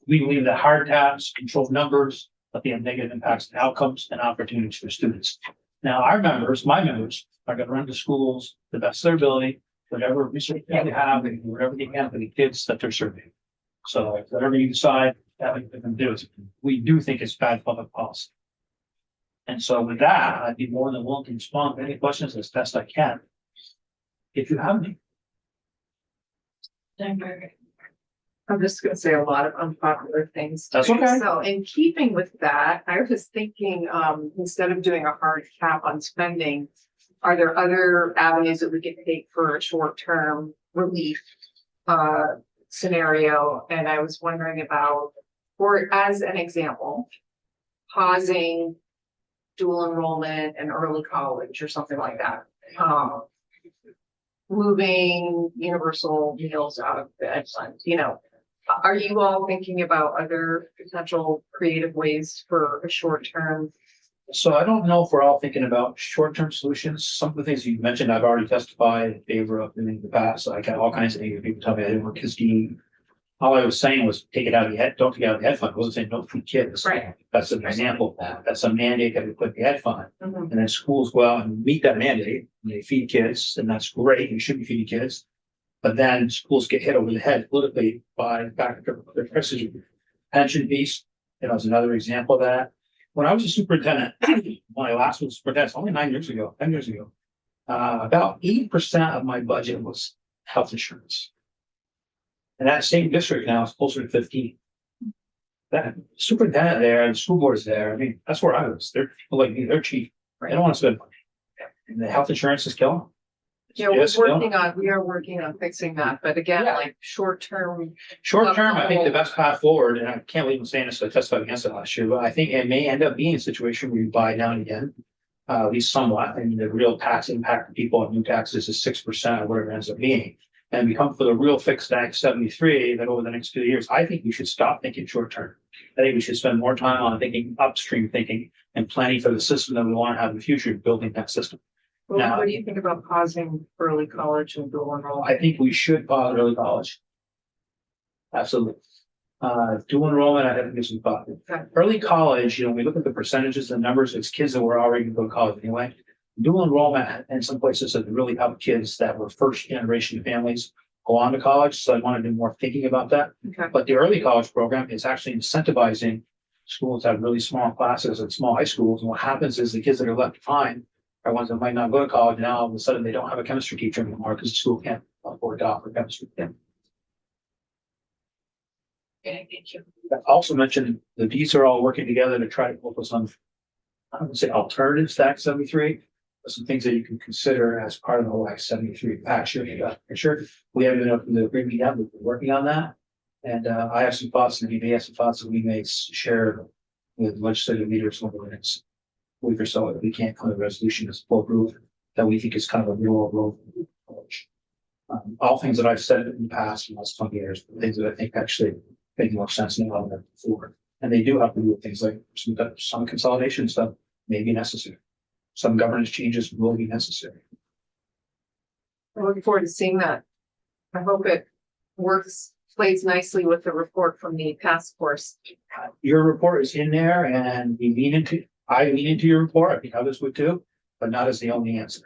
We believe that hard caps, controlled numbers, but they have negative impacts on outcomes and opportunities for students. Now, our members, my members, are going to run the schools to the best of their ability, whatever research they have, and whatever they can for the kids that they're serving. So whatever you decide, that we can do it. We do think it's bad public policy. And so with that, I'd be more than willing to respond to any questions as best I can. If you have any. I'm just gonna say a lot of unpopular things. That's today. okay. So in keeping with that, I was thinking, instead of doing a hard cap on spending, are there other avenues that we could take for a short-term relief scenario? And I was wondering about, or as an example, pausing dual enrollment and early college or something like that. Moving universal meals out of the ed fund, are you all thinking about other potential creative ways for a short-term So I don't know if we're all thinking about short-term solutions. Some of the things you mentioned, I've already testified in favor of in the past. I got all kinds of things. People tell me I didn't work his scheme. All I was saying was take it out of the head, don't take it out of the head fund. I wasn't saying don't feed kids. Right. That's an example of that. That's a mandate that we put in the ed fund. Mhm. And then schools go out and meet that mandate and they feed kids, and that's great. You should be feeding kids. But then schools get hit over the head politically by back their prices. Pension piece, is another example of that. When I was a superintendent, when I last was superintendent, only 10 years ago, about 80% of my budget was health insurance. And that same district now is closer to 15. That superintendent there, the school board is there. I mean, that's where I was. They're people like me, they're cheap. They don't want to spend money. And the health insurance is killing them. Yeah, we're Yes, Bill? we are working on fixing that, but again, Yeah. like short-term, Short term, I think the best path forward, and I can't believe I'm saying this, I testified against it last year, but I think it may end up being a situation where you buy down again. At least somewhat, and the real tax impact to people on new taxes is 6% or whatever it ends up being. And we come for the real fixed Act 73, that over the next few years, I think we should stop thinking short term. I think we should spend more time on thinking upstream thinking and planning for the system that we want to have in the future, building that system. Now- what do you think about pausing early college and dual enrollment? I think we should pause early college. Absolutely. Dual enrollment, I haven't given some thought. Okay. Early college, we look at the percentages and numbers, it's kids that were already going to college anyway. Dual enrollment in some places have really helped kids that were first generation families go on to college. So I want to do more thinking about that. Okay. But the early college program is actually incentivizing schools to have really small classes at small high schools. And what happens is the kids that are left behind are ones that might not go to college. Now all of a sudden they don't have a chemistry teacher anymore because the school can't afford to offer chemistry. Okay, thank you. I also mentioned that these are all working together to try to focus on, I would say, alternatives to Act 73. Some things that you can consider as part of the whole Act 73 action. For sure, we haven't been able to agree with that. We've been working on that. And I have some thoughts, and he has some thoughts that we may share with legislative leaders over the next week or so. If we can't come to a resolution that's foolproof, that we think is kind of a real world approach. All things that I've said in the past, in the last 20 years, things that I think actually make more sense now than before. And they do have to do with things like some consolidation stuff may be necessary. Some governance changes will be necessary. I'm looking forward to seeing that. I hope it plays nicely with the report from the task force. Your report is in there and I lean into your report. I think others would too, but not as the only answer.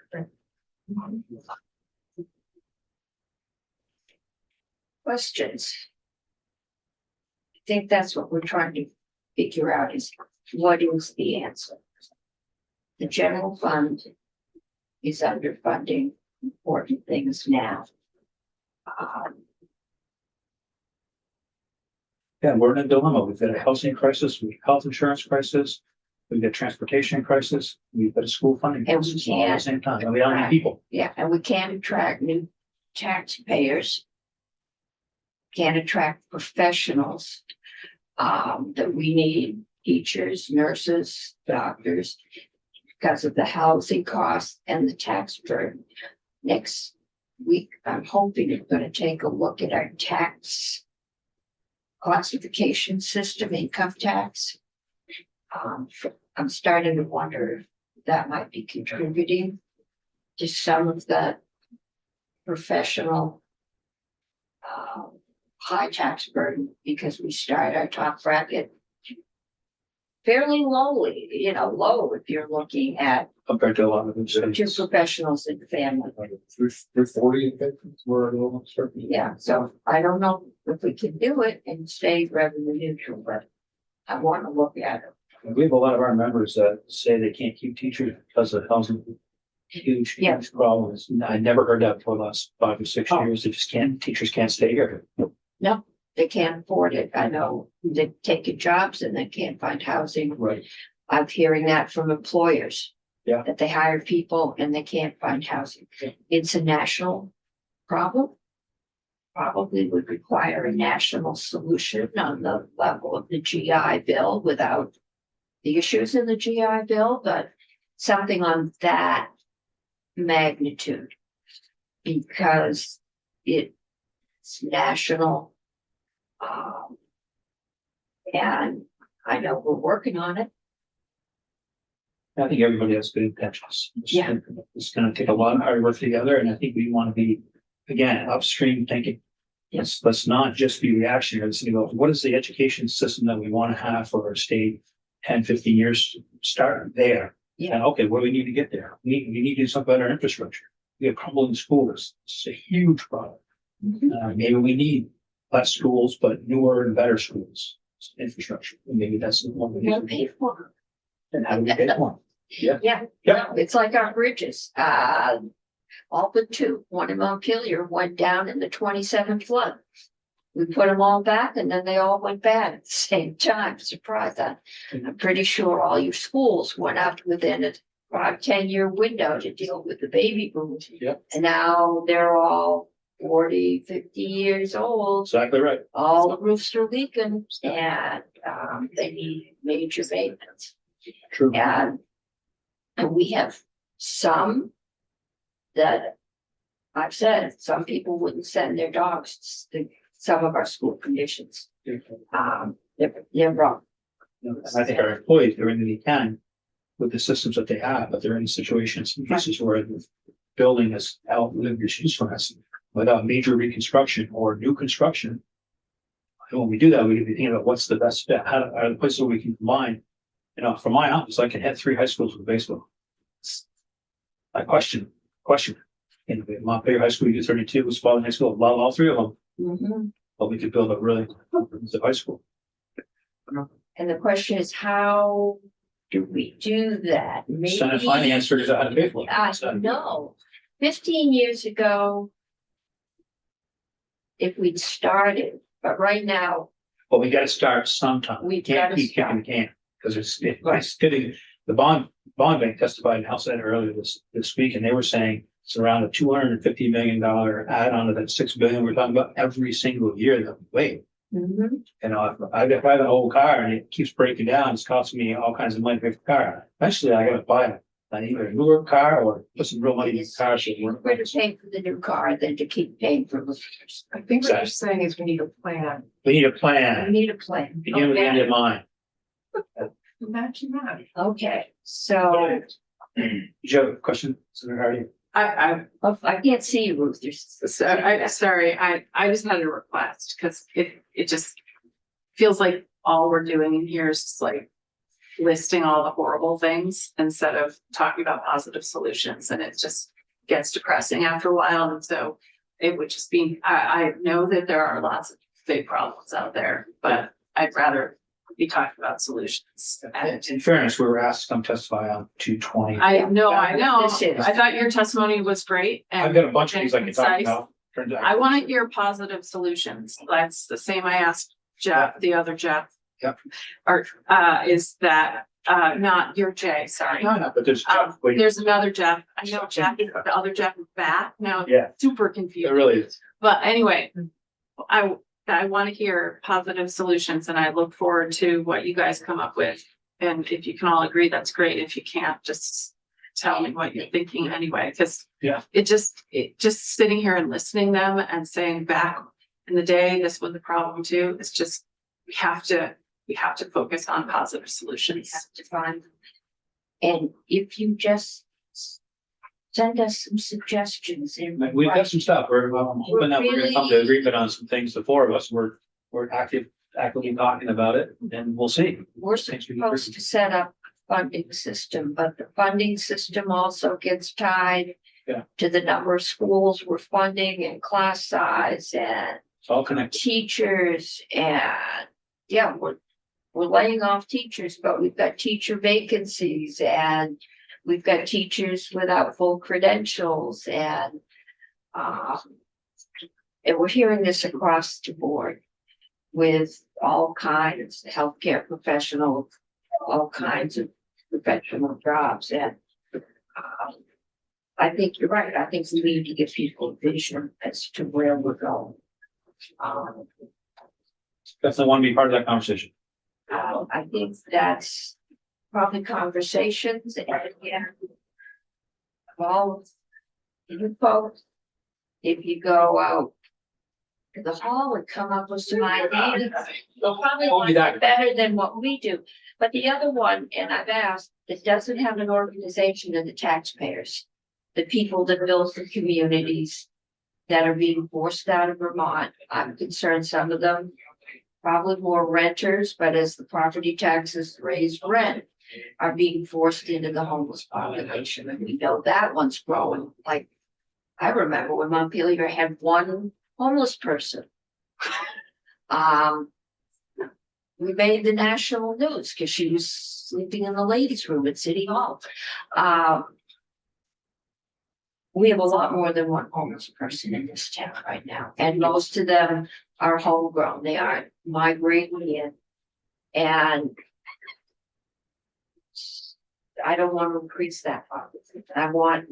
Questions? I think that's what we're trying to figure out is what is the answer? The general fund is underfunding important things now. Yeah, we're in a dilemma. We've got a housing crisis, we've got health insurance crisis, we've got transportation crisis, we've got a school funding And we crisis all at the can't- same time. And we don't have people. Yeah, and we can't attract new taxpayers. Can't attract professionals that we need, teachers, nurses, doctors, because of the housing costs and the tax burden. Next week, I'm hoping we're gonna take a look at our tax classification system, income tax. I'm starting to wonder if that might be contributing to some of the professional high tax burden, because we start our top bracket fairly lowly, low if you're looking at Compared to a lot of them. two professionals in the family. 340, I think, is where it will start. Yeah, so I don't know if we can do it and stay revenue neutral, but I want to look at it. We have a lot of our members that say they can't keep teachers because of housing. Huge, Yeah. huge problems. I never heard that for the last 5 or 6 years. They just teachers can't stay here. No, they can't afford it. I know they're taking jobs and they can't find housing. Right. I'm hearing that from employers. Yeah. That they hire people and they can't find housing. Yeah. It's a national problem. Probably would require a national solution on the level of the GI Bill without the issues in the GI Bill, but something on that magnitude. Because it's national. And I know we're working on it. I think everybody has good intentions. Yeah. It's gonna take a lot of hard work together, and I think we want to be, again, upstream thinking. Let's not just be reactionary, let's think about what is the education system that we want to have for our state 10, 15 years, start there. Yeah. And okay, what do we need to get there? We need to do something about our infrastructure. We have crumbling schools. It's a huge problem. Maybe we need less schools, but newer and better schools, infrastructure. And maybe that's the one we We'll need. pay for And how do we get one? it. Yeah, Yeah. it's like our bridges, all but two, one in Montpelier went down in the 27 flood. We put them all back and then they all went bad at the same time, surprise. I'm pretty sure all your schools went up within a 5-10 year window to deal with the baby boom. Yep. And now they're all 40, 50 years old. Exactly right. All the roofs are leaking and they need major maintenance. True. And we have some that I've said, some people wouldn't send their dogs to some of our school conditions. They're wrong. And I think our employees, they're in the can with the systems that they have, but they're in situations, in cases where the building has outlived its usefulness without major reconstruction or new construction. And when we do that, we need to be thinking about what's the best fit, how are the places where we can combine. You know, from my office, I can hit 3 high schools with baseball. I question. In Montpelier High School, U32 was Spalding High School, love all 3 of them, Mhm. but we could build a really comprehensive high school. And the question is, how do we do that? Senate finance figures out how to pay for it. I So, know, 15 years ago, if we'd started, but right now, But we gotta start sometime. We Can't gotta keep kicking the start. can, because Right. it's getting, the bond bank testified in House Senate earlier this week, and they were saying it's around a $250 million add-on to that 6 billion we're talking about every single year that we wait. mhm, You know, if I have an old car and it keeps breaking down, it's costing me all kinds of money to fix the car. Eventually I gotta buy either a newer car or put some real money in the car. So we're to pay for the new car than to keep paying for the. I think what you're saying is we need a plan. We need a We plan, need a plan. begin with the end in mind. Imagine that. Okay, so, Did you have a question, Senator Hardy? I can't see you, Ruth, Sorry, I just had a request, because it just feels like all we're doing in here is just like listing all the horrible things instead of talking about positive solutions, and it just gets depressing after a while, and so it would just be, I know that there are lots of big problems out there, but I'd rather be talking about solutions. And In fairness, we were asked to come testify on 220. I know, This is- I thought your testimony was great. and- I've got a bunch of things I can talk concise. about. Turns out- I want to hear positive solutions. That's the same I asked Jeff, the other Jeff. Yep. Or, is that, not your Jay, sorry. No, but there's. There's another Jeff. I know Jeff, the other Jeff is back now. Yeah. Super It confused. really is. But anyway, I want to hear positive solutions, and I look forward to what you guys come up with. And if you can all agree, that's great. If you can't, just tell me what you're thinking anyway, because Yeah. it just sitting here and listening them and saying back in the day, this was the problem too. It's just, we have to focus on positive we solutions. have to find. And if you just send us some suggestions and. We've got some stuff. I'm hoping that we're gonna come to agreement on some things, the 4 of us. We're actively talking about it, and we'll see. We're supposed to set up a funding system, but the funding system also gets tied. Yeah. To the number of schools we're funding and class size and It's all connected. teachers and, yeah, we're laying off teachers, but we've got teacher vacancies and we've got teachers without full credentials and we're hearing this across the board with all kinds of healthcare professionals, all kinds of professional jobs. And I think you're right. I think we need to give people a vision as to where we're going. Definitely want to be part of that conversation. I think that's probably conversations and again. All you folks, if you go out the hall and come up with some ideas. They'll probably Only like that. it better than what we do. But the other one, and I've asked, it doesn't have an organization of the taxpayers. The people that build the communities that are being forced out of Vermont. I'm concerned some of them probably more renters, but as the property taxes raise rent, are being forced into the homeless population. And we know that one's growing. Like, I remember when Montpelier had one homeless person. We made the national news because she was sleeping in the ladies' room at City Hall. We have a lot more than one homeless person in this town right now, and most of them are homegrown. They aren't migrating in. And I don't want to increase that population. I want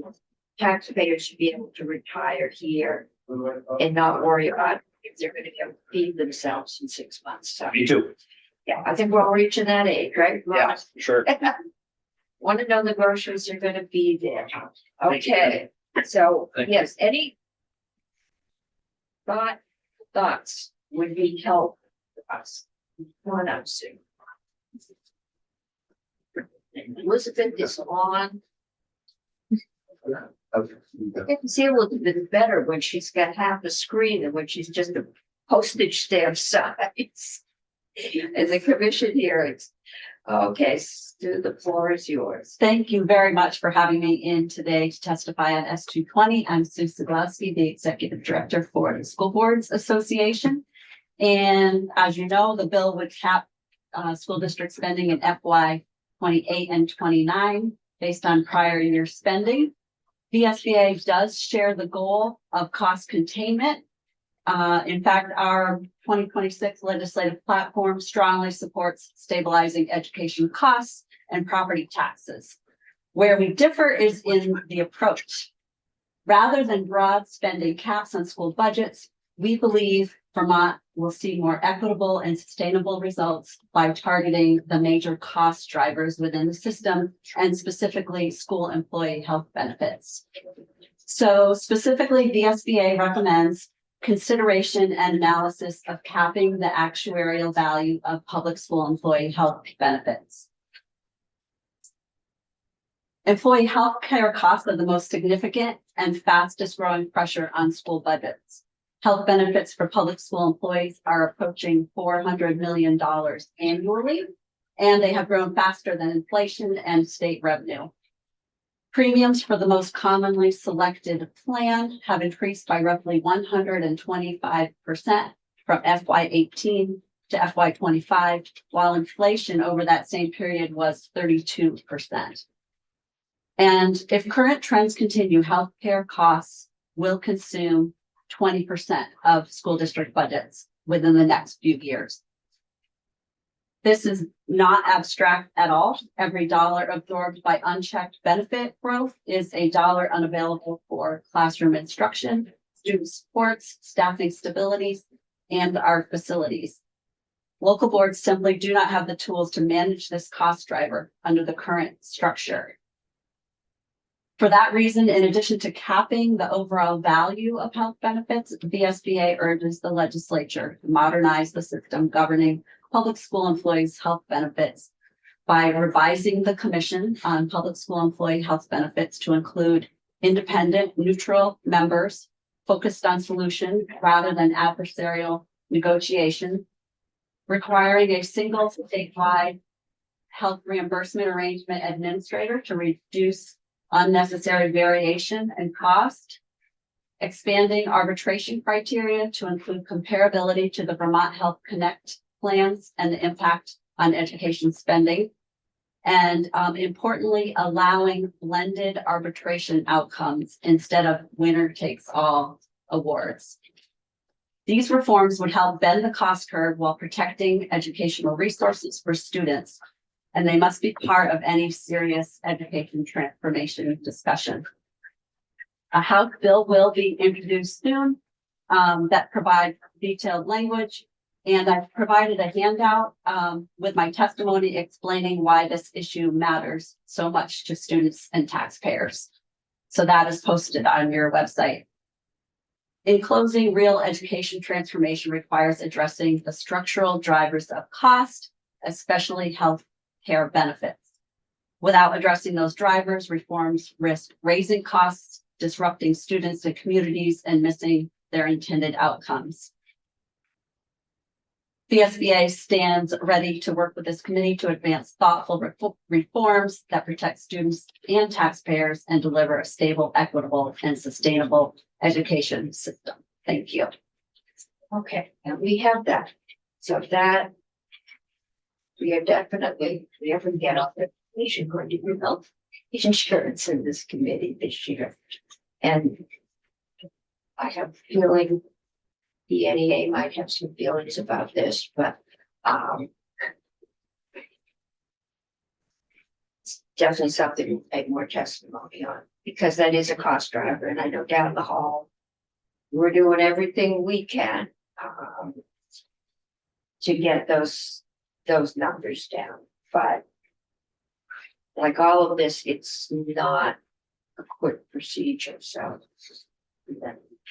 taxpayers to be able to retire here and not worry about if they're gonna be able to feed themselves in 6 months. So, Me too. yeah, I think we're all reaching that age, right? Yeah, sure. Want to know the groceries are gonna be there. Thank you. Okay, so, Thank you. yes, any thoughts would be helpful to us. One up soon. Elizabeth is on. I can see Elizabeth better when she's got half a screen than when she's just a postage stamp size. And the commission hearings. Okay, Stu, the floor is yours. Thank you very much for having me in today to testify on S220. I'm Sue Siglowski, the Executive Director for the School Boards Association. And as you know, the bill would cap school district spending in FY 28 and 29 based on prior year spending. VSBA does share the goal of cost containment. In fact, our 2026 legislative platform strongly supports stabilizing education costs and property taxes. Where we differ is in the approach. Rather than broad spending caps on school budgets, we believe Vermont will see more equitable and sustainable results by targeting the major cost drivers within the system and specifically school employee health benefits. So specifically, the SBA recommends consideration and analysis of capping the actuarial value of public school employee health benefits. Employee health care costs are the most significant and fastest growing pressure on school budgets. Health benefits for public school employees are approaching $400 million annually, and they have grown faster than inflation and state revenue. Premiums for the most commonly selected plan have increased by roughly 125% from FY18 to FY25, while inflation over that same period was 32%. And if current trends continue, healthcare costs will consume 20% of school district budgets within the next few years. This is not abstract at all. Every dollar absorbed by unchecked benefit growth is a dollar unavailable for classroom instruction, student supports, staffing stability, and our facilities. Local boards simply do not have the tools to manage this cost driver under the current structure. For that reason, in addition to capping the overall value of health benefits, the VSBA urges the legislature to modernize the system governing public school employees' health benefits by revising the Commission on Public School Employee Health Benefits to include independent, neutral members focused on solution rather than adversarial negotiation, requiring a single statewide health reimbursement arrangement administrator to reduce unnecessary variation and cost, expanding arbitration criteria to include comparability to the Vermont Health Connect plans and the impact on education spending, and importantly, allowing blended arbitration outcomes instead of winner takes all awards. These reforms would help bend the cost curve while protecting educational resources for students, and they must be part of any serious education transformation discussion. A House bill will be introduced soon that provides detailed language, and I've provided a handout with my testimony explaining why this issue matters so much to students and taxpayers. So that is posted on your website. In closing, real education transformation requires addressing the structural drivers of cost, especially health care benefits. Without addressing those drivers, reforms risk raising costs, disrupting students and communities, and missing their intended outcomes. The SBA stands ready to work with this committee to advance thoughtful reforms that protect students and taxpayers and deliver a stable, equitable, and sustainable education system. Thank you. Okay, and we have that. So that we are definitely, we have to get off the, we should go to do health insurance in this committee this year. And I have a feeling the NEA might have some feelings about this, but it's definitely something we'll take more testimony on, because that is a cost driver. And I know down the hall, we're doing everything we can to get those numbers down. But like all of this, it's not a quick procedure, so.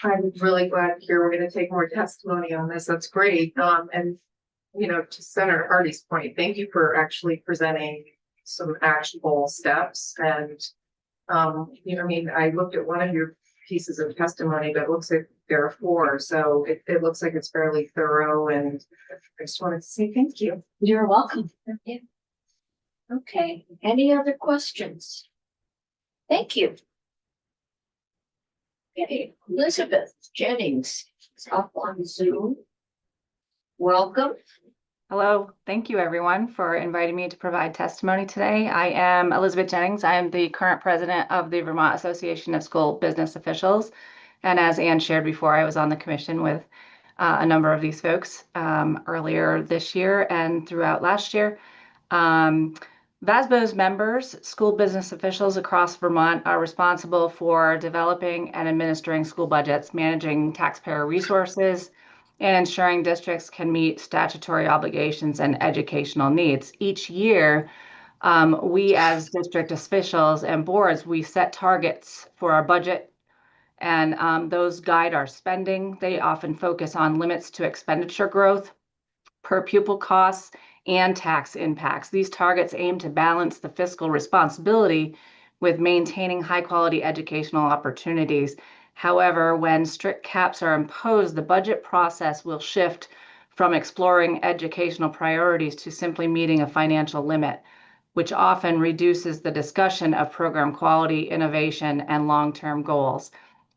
I'm really glad to hear we're gonna take more testimony on this. That's great. And you know, to Senator Hardy's point, thank you for actually presenting some actionable steps. And you know, I mean, I looked at one of your pieces of testimony, but it looks like there are 4. So it looks like it's fairly thorough, and I just wanted to say thank you. You're welcome. Yeah. Okay, any other questions? Thank you. Okay, Elizabeth Jennings is up on Zoom. Welcome. Hello, thank you everyone for inviting me to provide testimony today. I am Elizabeth Jennings. I am the current president of the Vermont Association of School Business Officials. And as Ann shared before, I was on the commission with a number of these folks earlier this year and throughout last year. VASBO's members, school business officials across Vermont, are responsible for developing and administering school budgets, managing taxpayer resources, and ensuring districts can meet statutory obligations and educational needs. Each year, we as district officials and boards, we set targets for our budget, and those guide our spending. They often focus on limits to expenditure growth, per pupil costs, and tax impacts. These targets aim to balance the fiscal responsibility with maintaining high-quality educational opportunities. However, when strict caps are imposed, the budget process will shift from exploring educational priorities to simply meeting a financial limit, which often reduces the discussion of program quality, innovation, and long-term goals.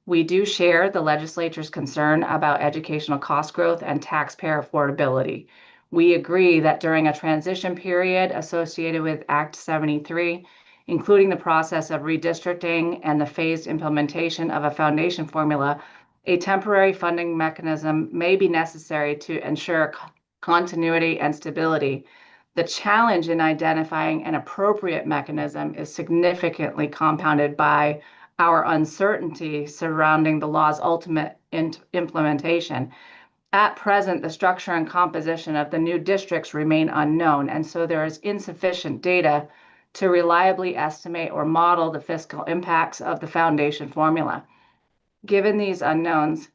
We do share the legislature's concern about educational cost growth and taxpayer affordability. We agree that during a transition period associated with Act 73, including the process of redistricting and the phased implementation of a foundation formula, a temporary funding mechanism may be necessary to ensure continuity and stability. The challenge in identifying an appropriate mechanism is significantly compounded by our uncertainty surrounding the law's ultimate implementation. At present, the structure and composition of the new districts remain unknown, and so there is insufficient data to reliably estimate or model the fiscal impacts of the foundation formula. Given these unknowns,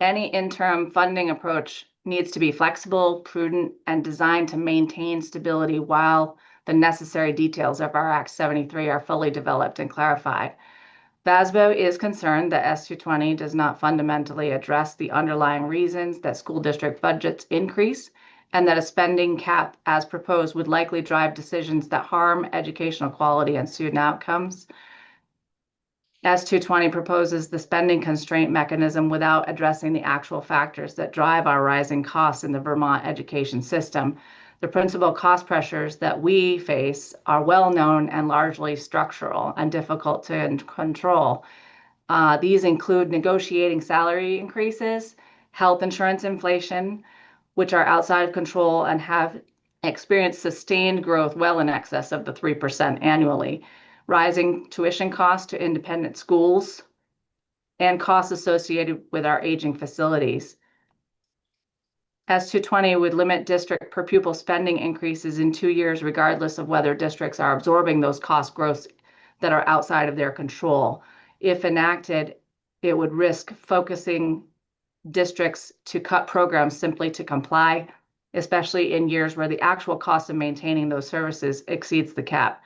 any interim funding approach needs to be flexible, prudent, and designed to maintain stability while the necessary details of our Act 73 are fully developed and clarified. VASBO is concerned that S220 does not fundamentally address the underlying reasons that school district budgets increase, and that a spending cap as proposed would likely drive decisions that harm educational quality and student outcomes. S220 proposes the spending constraint mechanism without addressing the actual factors that drive our rising costs in the Vermont education system. The principal cost pressures that we face are well known and largely structural and difficult to control. These include negotiating salary increases, health insurance inflation, which are outside of control and have experienced sustained growth well in excess of the 3% annually, rising tuition costs to independent schools, and costs associated with our aging facilities. S220 would limit district per pupil spending increases in 2 years, regardless of whether districts are absorbing those cost growths that are outside of their control. If enacted, it would risk focusing districts to cut programs simply to comply, especially in years where the actual cost of maintaining those services exceeds the cap.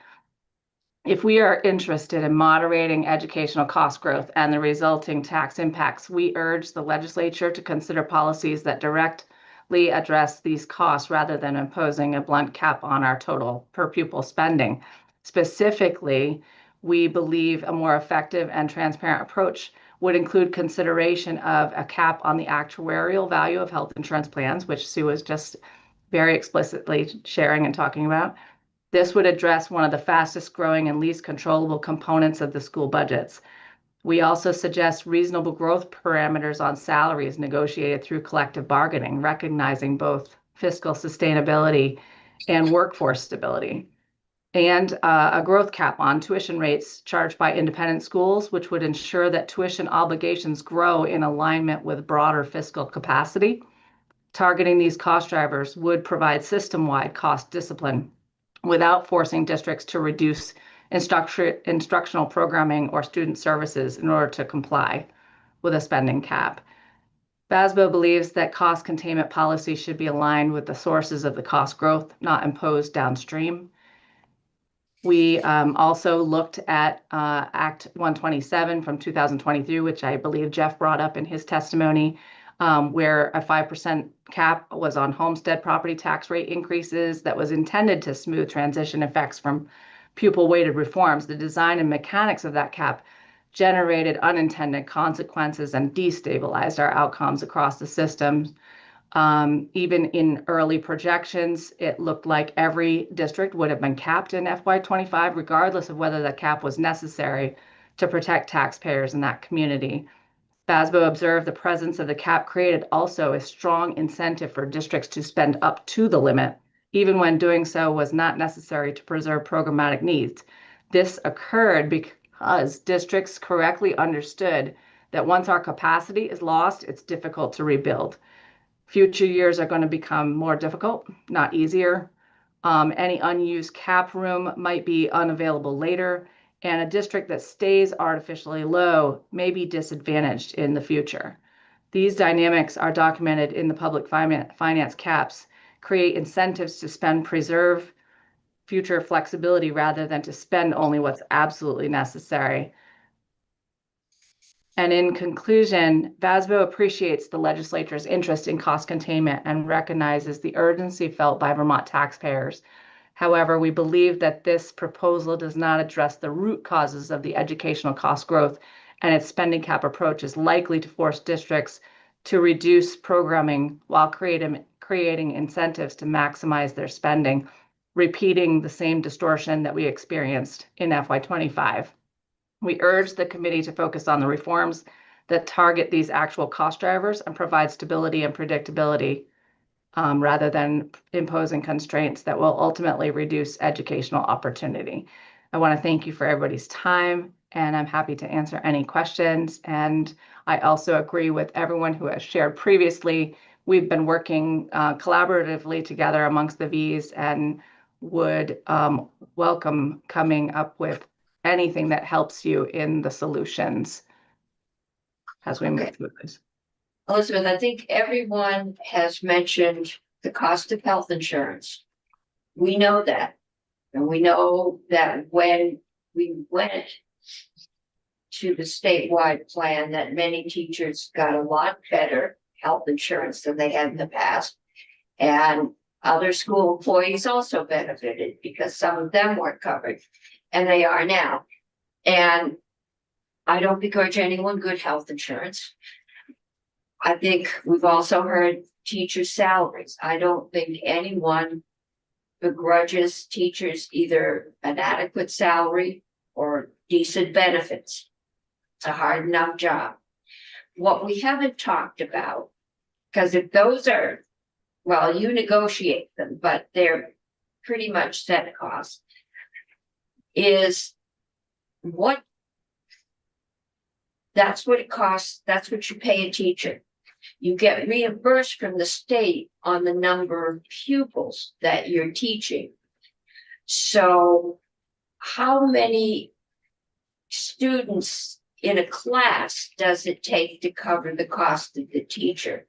If we are interested in moderating educational cost growth and the resulting tax impacts, we urge the legislature to consider policies that directly address these costs rather than imposing a blunt cap on our total per pupil spending. Specifically, we believe a more effective and transparent approach would include consideration of a cap on the actuarial value of health insurance plans, which Sue was just very explicitly sharing and talking about. This would address one of the fastest growing and least controllable components of the school budgets. We also suggest reasonable growth parameters on salaries negotiated through collective bargaining, recognizing both fiscal sustainability and workforce stability. And a growth cap on tuition rates charged by independent schools, which would ensure that tuition obligations grow in alignment with broader fiscal capacity. Targeting these cost drivers would provide system-wide cost discipline without forcing districts to reduce instructional programming or student services in order to comply with a spending cap. VASBO believes that cost containment policy should be aligned with the sources of the cost growth, not imposed downstream. We also looked at Act 127 from 2023, which I believe Jeff brought up in his testimony, where a 5% cap was on homestead property tax rate increases that was intended to smooth transition effects from pupil-weighted reforms. The design and mechanics of that cap generated unintended consequences and destabilized our outcomes across the system. Even in early projections, it looked like every district would have been capped in FY25, regardless of whether the cap was necessary to protect taxpayers in that community. VASBO observed the presence of the cap created also a strong incentive for districts to spend up to the limit, even when doing so was not necessary to preserve programmatic needs. This occurred because districts correctly understood that once our capacity is lost, it's difficult to rebuild. Future years are going to become more difficult, not easier. Any unused cap room might be unavailable later, and a district that stays artificially low may be disadvantaged in the future. These dynamics are documented in the public finance caps, create incentives to spend, preserve future flexibility rather than to spend only what's absolutely necessary. And in conclusion, VASBO appreciates the legislature's interest in cost containment and recognizes the urgency felt by Vermont taxpayers. However, we believe that this proposal does not address the root causes of the educational cost growth, and its spending cap approach is likely to force districts to reduce programming while creating incentives to maximize their spending, repeating the same distortion that we experienced in FY25. We urge the committee to focus on the reforms that target these actual cost drivers and provide stability and predictability rather than imposing constraints that will ultimately reduce educational opportunity. I want to thank you for everybody's time, and I'm happy to answer any questions. And I also agree with everyone who has shared previously. We've been working collaboratively together amongst the Vs and would welcome coming up with anything that helps you in the solutions as we move through this. Elizabeth, I think everyone has mentioned the cost of health insurance. We know that. And we know that when we went to the statewide plan, that many teachers got a lot better health insurance than they had in the past. And other school employees also benefited because some of them weren't covered, and they are now. And I don't begrudge anyone good health insurance. I think we've also heard teachers' salaries. I don't think anyone begrudges teachers either an adequate salary or decent benefits. It's a hard enough job. What we haven't talked about, because if those are, well, you negotiate them, but they're pretty much set costs, is what that's what it costs. That's what you pay a teacher. You get reimbursed from the state on the number of pupils that you're teaching. So how many students in a class does it take to cover the cost of the teacher?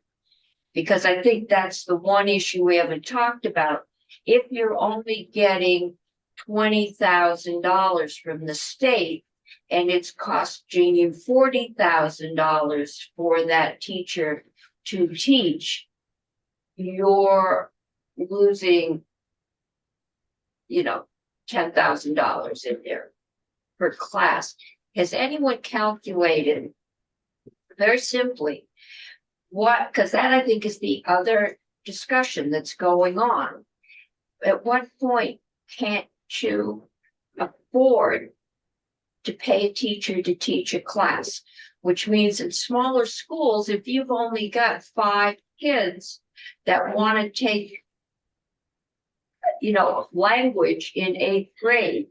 Because I think that's the one issue we haven't talked about. If you're only getting $20,000 from the state and it's costing you $40,000 for that teacher to teach, you're losing, $10,000 in there per class. Has anyone calculated very simply what, because that I think is the other discussion that's going on. At what point can't you afford to pay a teacher to teach a class? Which means in smaller schools, if you've only got 5 kids that want to take, language in 8th grade,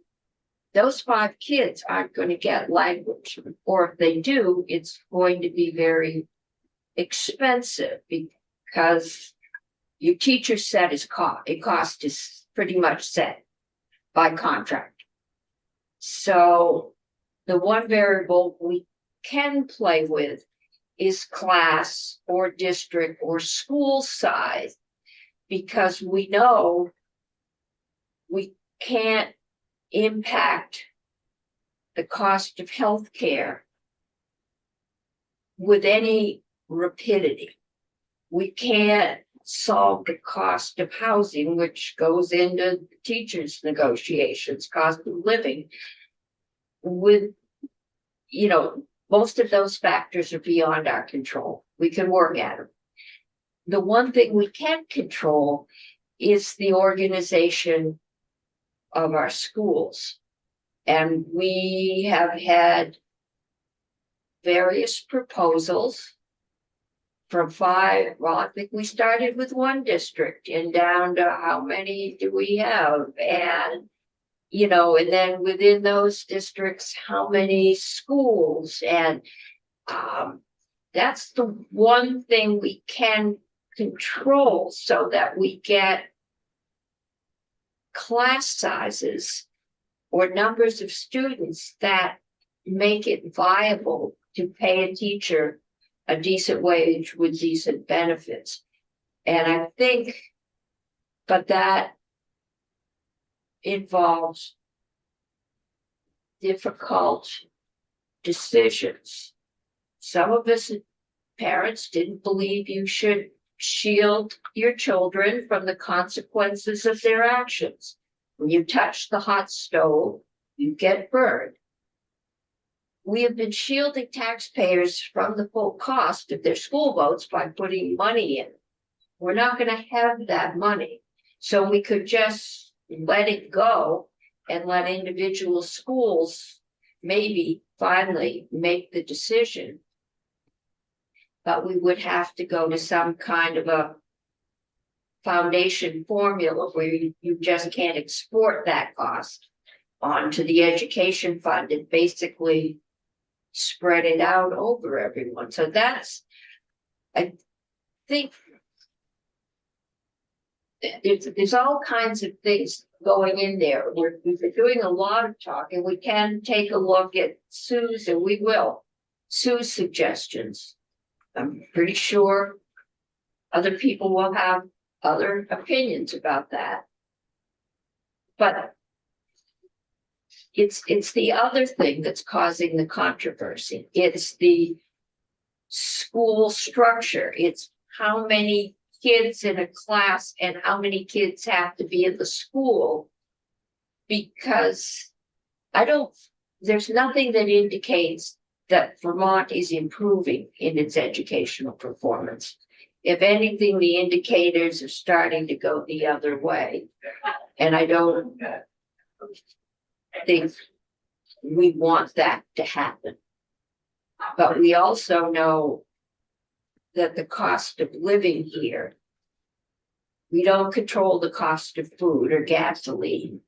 those 5 kids aren't going to get language. Or if they do, it's going to be very expensive because your teacher set is cost is pretty much set by contract. So the one variable we can play with is class or district or school size, because we know we can't impact the cost of healthcare with any rapidity. We can't solve the cost of housing, which goes into teachers' negotiations, cost of living. With, most of those factors are beyond our control. We can work at them. The one thing we can control is the organization of our schools. And we have had various proposals from 5, well, I think we started with 1 district and down to how many do we have? And, and then within those districts, how many schools? And that's the one thing we can control, so that we get class sizes or numbers of students that make it viable to pay a teacher a decent wage with decent benefits. And I think, but that involves difficult decisions. Some of us parents didn't believe you should shield your children from the consequences of their actions. When you touch the hot stove, you get burned. We have been shielding taxpayers from the full cost of their school votes by putting money in. We're not going to have that money. So we could just let it go and let individual schools maybe finally make the decision. But we would have to go to some kind of a foundation formula where you just can't export that cost onto the education fund and basically spread it out over everyone. So that's, I think, there's all kinds of things going in there. We've been doing a lot of talking. We can take a look at Sue's, and we will. Sue's suggestions. I'm pretty sure other people will have other opinions about that. But it's the other thing that's causing the controversy. It's the school structure. It's how many kids in a class and how many kids have to be in the school. Because there's nothing that indicates that Vermont is improving in its educational performance. If anything, the indicators are starting to go the other way. And I don't think we want that to happen. But we also know that the cost of living here, we don't control the cost of food or gasoline.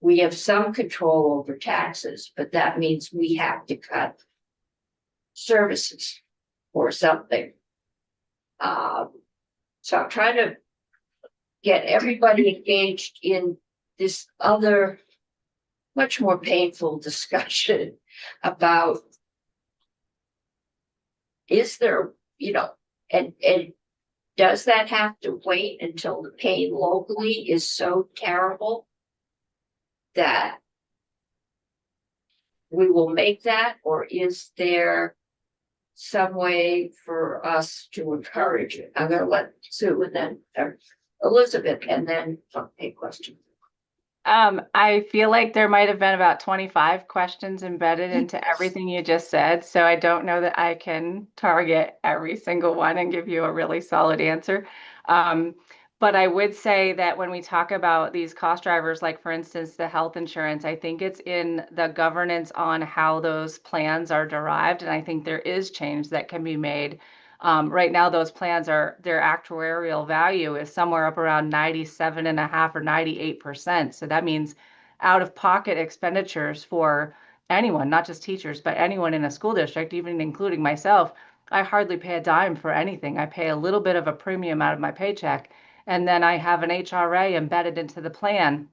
We have some control over taxes, but that means we have to cut services or something. So I'm trying to get everybody engaged in this other, much more painful discussion about is there, and does that have to wait until the pain locally is so terrible that we will make that, or is there some way for us to encourage it? I'm gonna let Sue and then Elizabeth and then a question. I feel like there might have been about 25 questions embedded into everything you just said. So I don't know that I can target every single one and give you a really solid answer. But I would say that when we talk about these cost drivers, like for instance, the health insurance, I think it's in the governance on how those plans are derived. And I think there is change that can be made. Right now, those plans their actuarial value is somewhere up around 97.5 or 98%. So that means out of pocket expenditures for anyone, not just teachers, but anyone in a school district, even including myself, I hardly pay a dime for anything. I pay a little bit of a premium out of my paycheck, and then I have an HRA embedded into the plan,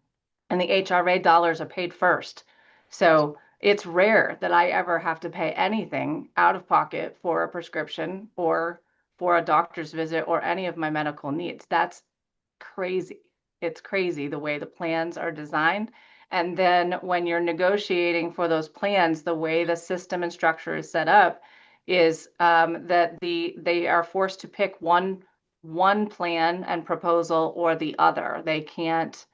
and the HRA dollars are paid first. So it's rare that I ever have to pay anything out of pocket for a prescription or for a doctor's visit or any of my medical needs. That's crazy. It's crazy the way the plans are designed. And then when you're negotiating for those plans, the way the system and structure is set up is that they are forced to pick one plan and proposal or the other. They can't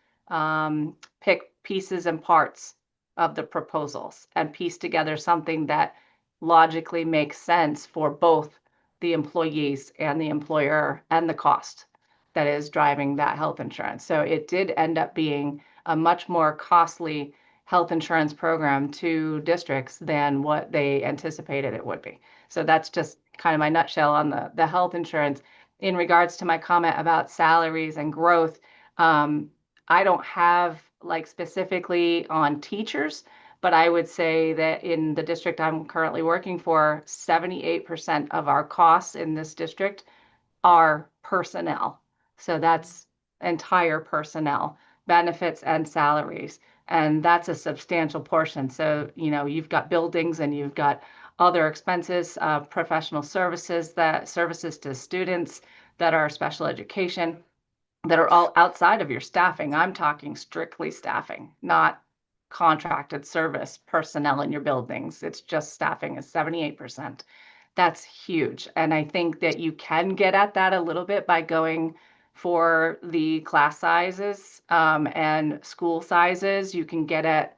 pick pieces and parts of the proposals and piece together something that logically makes sense for both the employees and the employer and the cost that is driving that health insurance. So it did end up being a much more costly health insurance program to districts than what they anticipated it would be. So that's just kind of my nutshell on the health insurance. In regards to my comment about salaries and growth, I don't have like specifically on teachers, but I would say that in the district I'm currently working for, 78% of our costs in this district are personnel. So that's entire personnel, benefits and salaries. And that's a substantial portion. So, you've got buildings and you've got other expenses, professional services, services to students that are special education, that are all outside of your staffing. I'm talking strictly staffing, not contracted service personnel in your buildings. It's just staffing is 78%. That's huge. And I think that you can get at that a little bit by going for the class sizes and school sizes. You can get at,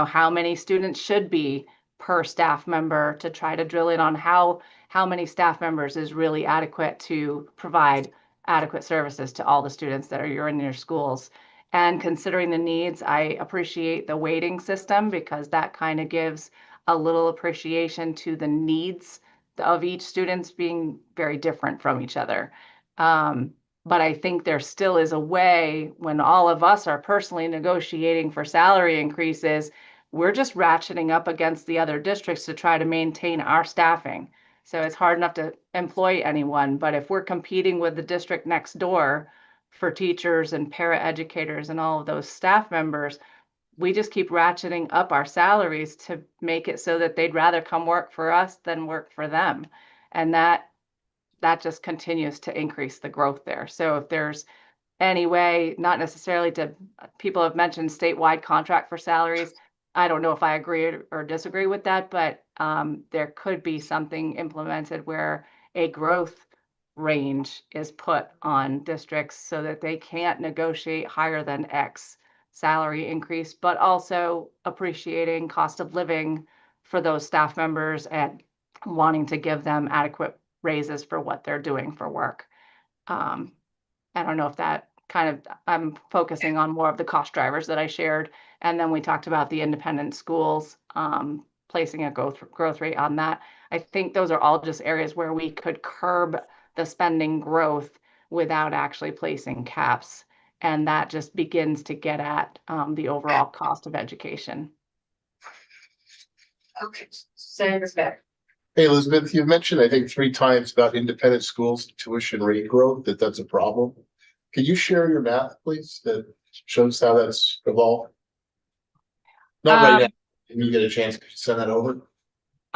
how many students should be per staff member to try to drill in on how many staff members is really adequate to provide adequate services to all the students that are in your schools. And considering the needs, I appreciate the weighting system because that kind of gives a little appreciation to the needs of each students being very different from each other. But I think there still is a way when all of us are personally negotiating for salary increases, we're just ratcheting up against the other districts to try to maintain our staffing. So it's hard enough to employ anyone, but if we're competing with the district next door for teachers and paraeducators and all of those staff members, we just keep ratcheting up our salaries to make it so that they'd rather come work for us than work for them. And that just continues to increase the growth there. So if there's any way, not necessarily people have mentioned statewide contract for salaries. I don't know if I agree or disagree with that, but there could be something implemented where a growth range is put on districts so that they can't negotiate higher than X salary increase, but also appreciating cost of living for those staff members and wanting to give them adequate raises for what they're doing for work. I don't know if that I'm focusing on more of the cost drivers that I shared. And then we talked about the independent schools, placing a growth rate on that. I think those are all just areas where we could curb the spending growth without actually placing caps. And that just begins to get at the overall cost of education. Okay, Senator Beck. Hey, Elizabeth, you've mentioned, I think 3 times about independent schools tuition rate growth, that's a problem. Can you share your math, please, that shows how that's evolved? Not right now. Can you get a chance to send that over?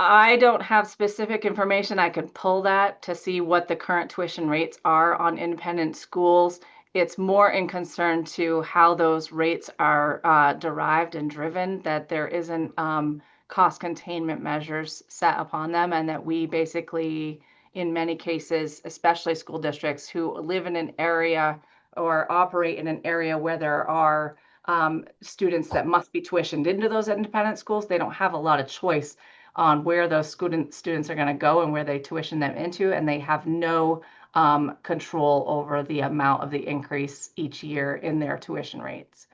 I don't have specific information. I could pull that to see what the current tuition rates are on independent schools. It's more in concern to how those rates are derived and driven, that there isn't cost containment measures set upon them, and that we basically, in many cases, especially school districts who live in an area or operate in an area where there are students that must be tuitioned into those independent schools, they don't have a lot of choice on where those students are going to go and where they tuition them into, and they have no control over the amount of the increase each year in their tuition rates.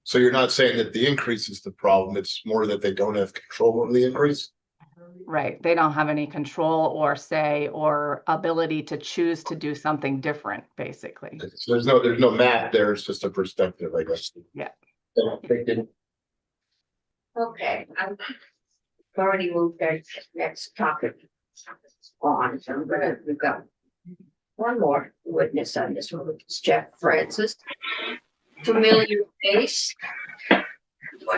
So you're not saying that the increase is the problem, it's more that they don't have control over the increase? Right. They don't have any control or say or ability to choose to do something different, basically. So there's no math there, it's just a perspective, I guess. Yeah. Okay, I've already moved our next topic on, so we've got one more witness on this one, which is Jeff Francis. Familiar face.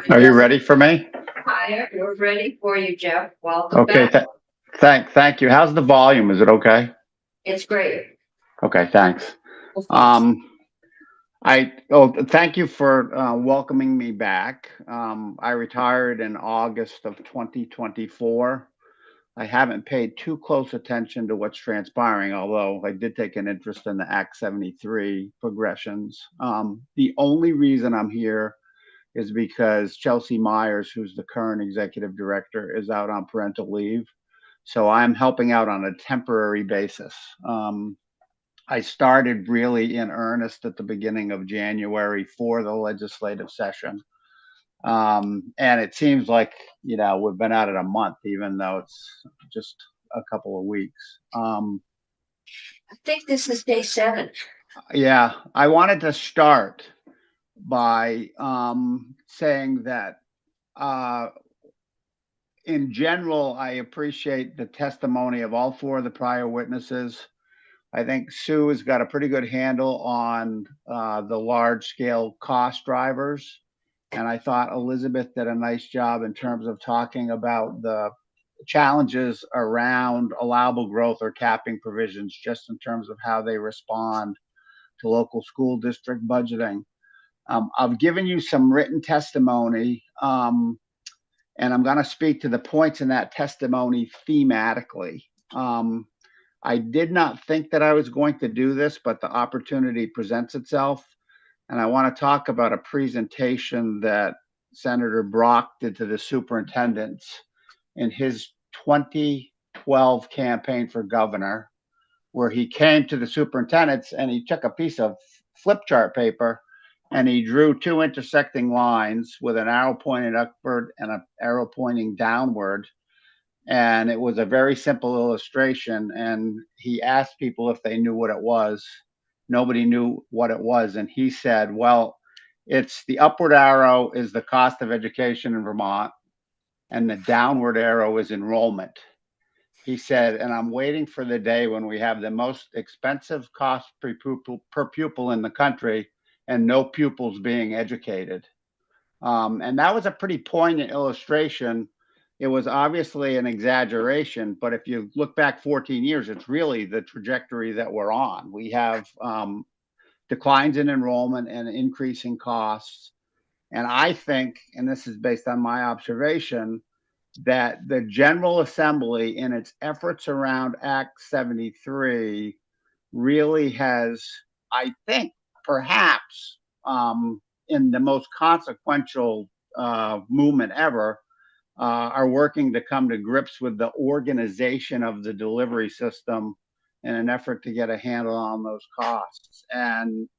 Are you ready for me? Hi, we're ready for you, Jeff. Welcome Okay, back. thank you. How's the volume? Is it okay? It's great. Okay, thanks. Thank you for welcoming me back. I retired in August of 2024. I haven't paid too close attention to what's transpiring, although I did take an interest in the Act 73 progressions. The only reason I'm here is because Chelsea Myers, who's the current executive director, is out on parental leave. So I'm helping out on a temporary basis. I started really in earnest at the beginning of January for the legislative session. And it seems like, we've been at it a month, even though it's just a couple of weeks. I think this is day 7. Yeah, I wanted to start by saying that in general, I appreciate the testimony of all 4 of the prior witnesses. I think Sue has got a pretty good handle on the large scale cost drivers. And I thought Elizabeth did a nice job in terms of talking about the challenges around allowable growth or capping provisions, just in terms of how they respond to local school district budgeting. I've given you some written testimony, and I'm going to speak to the points in that testimony thematically. I did not think that I was going to do this, but the opportunity presents itself. And I want to talk about a presentation that Senator Brock did to the superintendents in his 2012 campaign for governor, where he came to the superintendents and he took a piece of flip chart paper and he drew 2 intersecting lines with an arrow pointing upward and an arrow pointing downward. And it was a very simple illustration. And he asked people if they knew what it was. Nobody knew what it was. And he said, well, it's the upward arrow is the cost of education in Vermont, and the downward arrow is enrollment. He said, and I'm waiting for the day when we have the most expensive cost per pupil in the country and no pupils being educated. And that was a pretty poignant illustration. It was obviously an exaggeration, but if you look back 14 years, it's really the trajectory that we're on. We have declines in enrollment and increasing costs. And I think, and this is based on my observation, that the General Assembly, in its efforts around Act 73, really has, I think, perhaps in the most consequential movement ever, are working to come to grips with the organization of the delivery system in an effort to get a handle on those costs. And,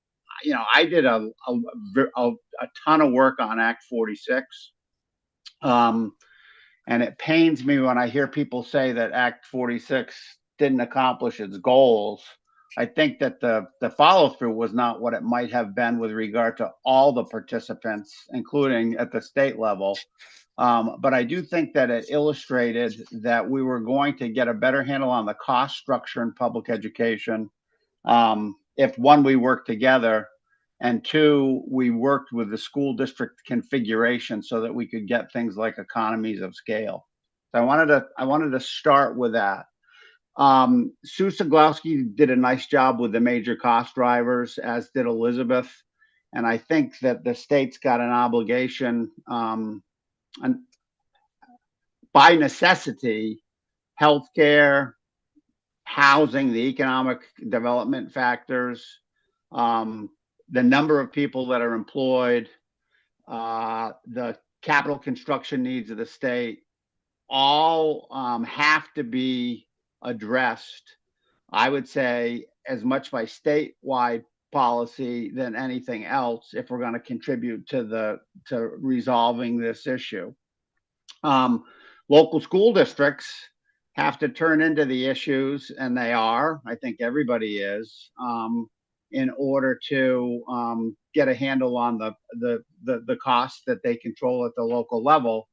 I did a ton of work on Act 46. And it pains me when I hear people say that Act 46 didn't accomplish its goals. I think that the follow through was not what it might have been with regard to all the participants, including at the state level. But I do think that it illustrated that we were going to get a better handle on the cost structure in public education. If 1, we worked together, and 2, we worked with the school district configuration so that we could get things like economies of scale. So I wanted to start with that. Sue Siglowski did a nice job with the major cost drivers, as did Elizabeth. And I think that the state's got an obligation, and by necessity, healthcare, housing, the economic development factors, the number of people that are employed, the capital construction needs of the state, all have to be addressed, I would say, as much by statewide policy than anything else if we're going to contribute to resolving this issue. Local school districts have to turn into the issues, and they are. I think everybody is, in order to get a handle on the costs that they control at the local level.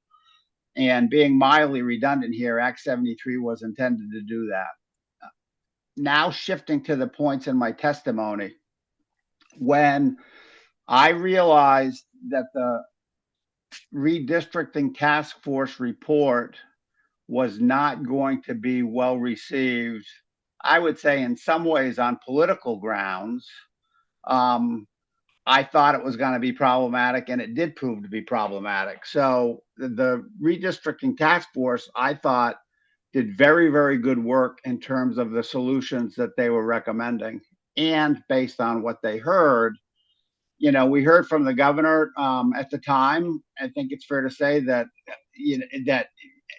And being mildly redundant here, Act 73 was intended to do that. Now shifting to the points in my testimony, when I realized that the redistricting task force report was not going to be well received, I would say in some ways on political grounds, I thought it was going to be problematic, and it did prove to be problematic. So the redistricting task force, I thought, did very, very good work in terms of the solutions that they were recommending. And based on what they heard, we heard from the governor at the time. I think it's fair to say that that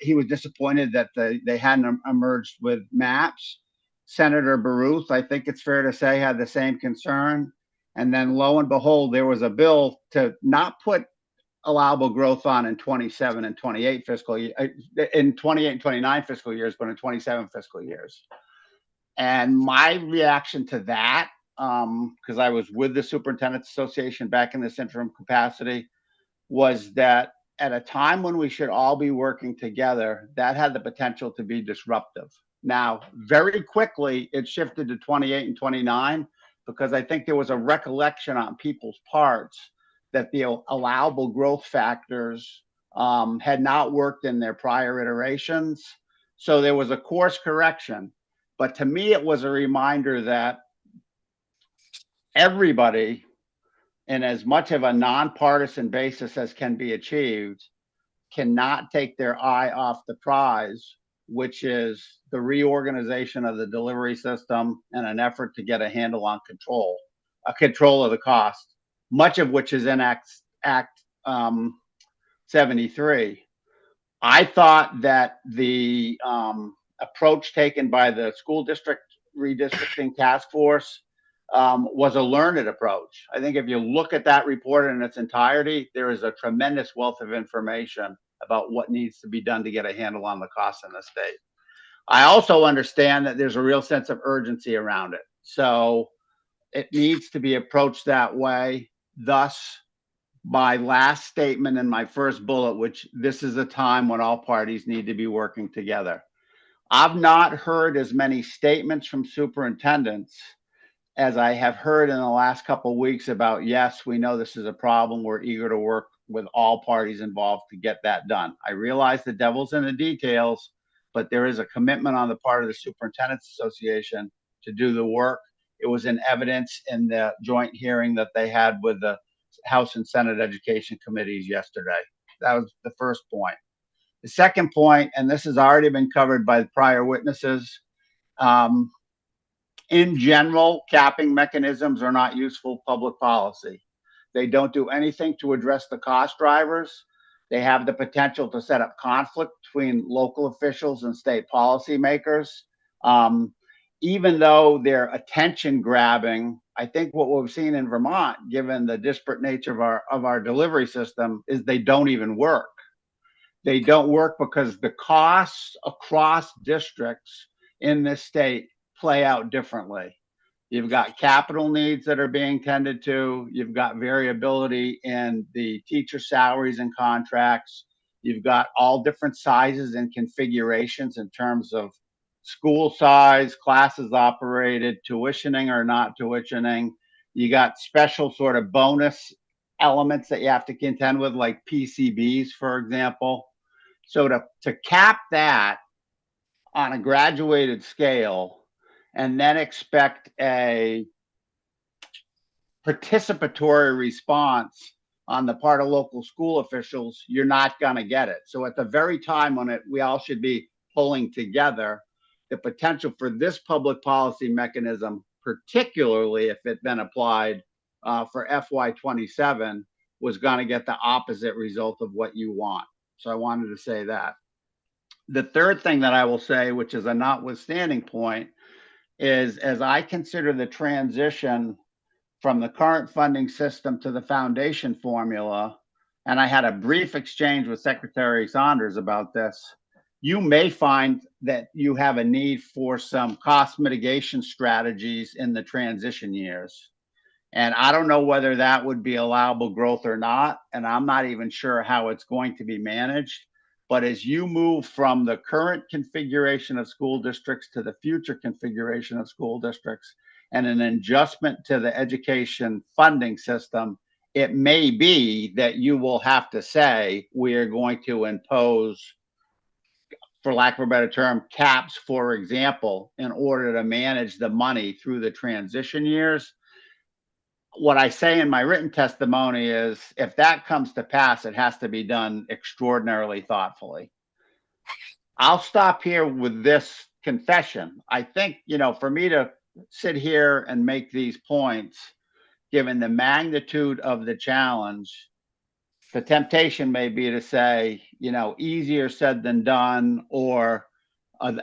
he was disappointed that they hadn't emerged with maps. Senator Baruth, I think it's fair to say, had the same concern. And then lo and behold, there was a bill to not put allowable growth on in 27 and 28 fiscal year, in 28 and 29 fiscal years, but in 27 fiscal years. And my reaction to that, because I was with the Superintendent's Association back in this interim capacity, was that at a time when we should all be working together, that had the potential to be disruptive. Now, very quickly, it shifted to 28 and 29, because I think there was a recollection on people's parts that the allowable growth factors had not worked in their prior iterations. So there was a course correction. But to me, it was a reminder that everybody, in as much of a nonpartisan basis as can be achieved, cannot take their eye off the prize, which is the reorganization of the delivery system and an effort to get a handle on control of the cost, much of which is in Act 73. I thought that the approach taken by the school district redistricting task force was a learned approach. I think if you look at that report in its entirety, there is a tremendous wealth of information about what needs to be done to get a handle on the costs in the state. I also understand that there's a real sense of urgency around it. So it needs to be approached that way. Thus, my last statement in my first bullet, which this is a time when all parties need to be working together. I've not heard as many statements from superintendents as I have heard in the last couple of weeks about, yes, we know this is a problem. We're eager to work with all parties involved to get that done. I realize the devil's in the details, but there is a commitment on the part of the Superintendent's Association to do the work. It was in evidence in the joint hearing that they had with the House and Senate Education Committees yesterday. That was the first point. The second point, and this has already been covered by the prior witnesses, in general, capping mechanisms are not useful public policy. They don't do anything to address the cost drivers. They have the potential to set up conflict between local officials and state policymakers. Even though they're attention grabbing, I think what we've seen in Vermont, given the disparate nature of our delivery system, is they don't even work. They don't work because the costs across districts in this state play out differently. You've got capital needs that are being tended to. You've got variability in the teacher salaries and contracts. You've got all different sizes and configurations in terms of school size, classes operated, tuitioning or not tuitioning. You got special sort of bonus elements that you have to contend with, like PCBs, for example. So to cap that on a graduated scale and then expect a participatory response on the part of local school officials, you're not going to get it. So at the very time when we all should be pulling together, the potential for this public policy mechanism, particularly if it been applied for FY27, was going to get the opposite result of what you want. So I wanted to say that. The third thing that I will say, which is a notwithstanding point, is as I consider the transition from the current funding system to the foundation formula, and I had a brief exchange with Secretary Saunders about this, you may find that you have a need for some cost mitigation strategies in the transition years. And I don't know whether that would be allowable growth or not, and I'm not even sure how it's going to be managed. But as you move from the current configuration of school districts to the future configuration of school districts and an adjustment to the education funding system, it may be that you will have to say, we are going to impose, for lack of a better term, caps, for example, in order to manage the money through the transition years. What I say in my written testimony is if that comes to pass, it has to be done extraordinarily thoughtfully. I'll stop here with this confession. I think, for me to sit here and make these points, given the magnitude of the challenge, the temptation may be to say, easier said than done, or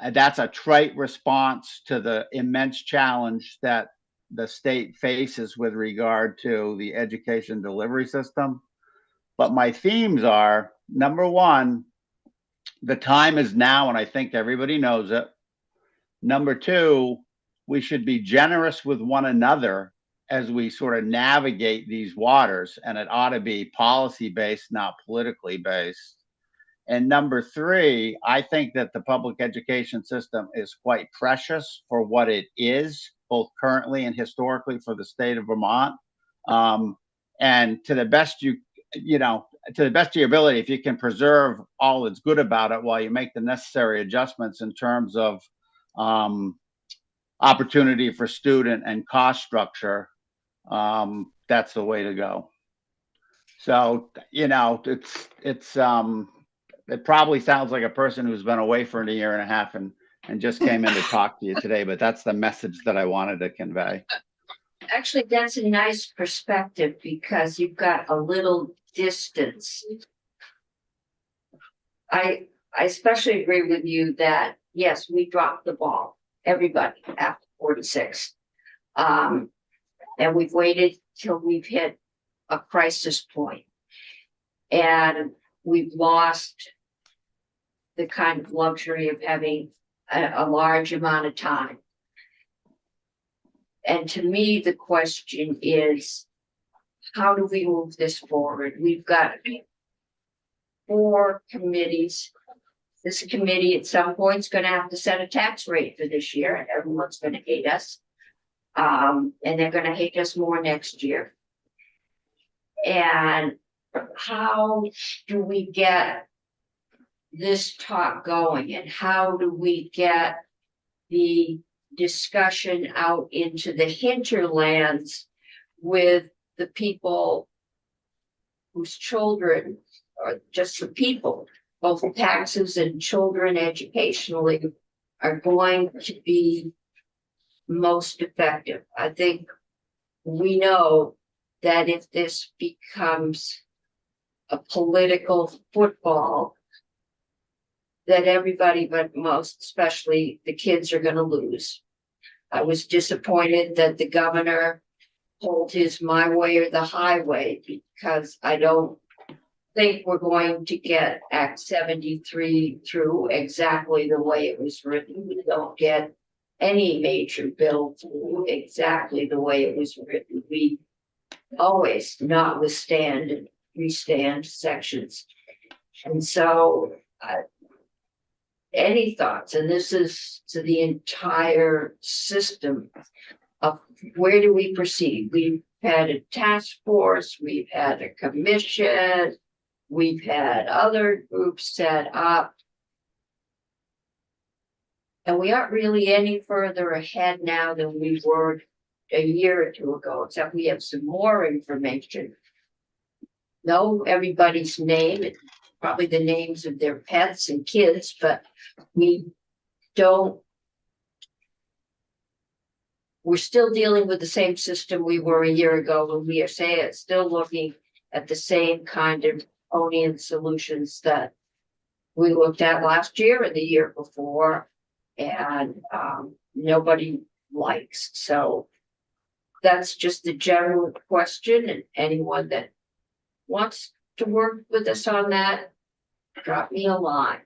that's a trite response to the immense challenge that the state faces with regard to the education delivery system. But my themes are, number one, the time is now, and I think everybody knows it. Number two, we should be generous with one another as we sort of navigate these waters, and it ought to be policy-based, not politically based. And number three, I think that the public education system is quite precious for what it is, both currently and historically for the state of Vermont. And to the best to the best of your ability, if you can preserve all that's good about it while you make the necessary adjustments in terms of opportunity for student and cost structure, that's the way to go. So, it probably sounds like a person who's been away for a year and a half and just came in to talk to you today, but that's the message that I wanted to convey. Actually, that's a nice perspective because you've got a little distance. I especially agree with you that, yes, we dropped the ball, everybody, after 46. And we've waited till we've hit a crisis point. And we've lost the kind of luxury of having a large amount of time. And to me, the question is, how do we move this forward? We've got 4 committees. This committee at some point is going to have to set a tax rate for this year, and everyone's going to hate us. And they're going to hate us more next year. And how do we get this talk going, and how do we get the discussion out into the hinterlands with the people whose children, or just the people, both taxes and children educationally, are going to be most effective? I think we know that if this becomes a political football, that everybody, but most especially the kids, are going to lose. I was disappointed that the governor pulled his my way or the highway, because I don't think we're going to get Act 73 through exactly the way it was written. We don't get any major bill through exactly the way it was written. We always notwithstand and restand sections. And so any thoughts, and this is to the entire system, of where do we proceed? We've had a task force, we've had a commission, We've had other groups set up. And we aren't really any further ahead now than we were a year or two ago, except we have some more information. Know everybody's name, and probably the names of their pets and kids, but we don't. We're still dealing with the same system we were a year ago, when we are saying, still looking at the same kind of Onion solutions that we looked at last year and the year before, and nobody likes. So that's just a general question, and anyone that wants to work with us on that, drop me a line.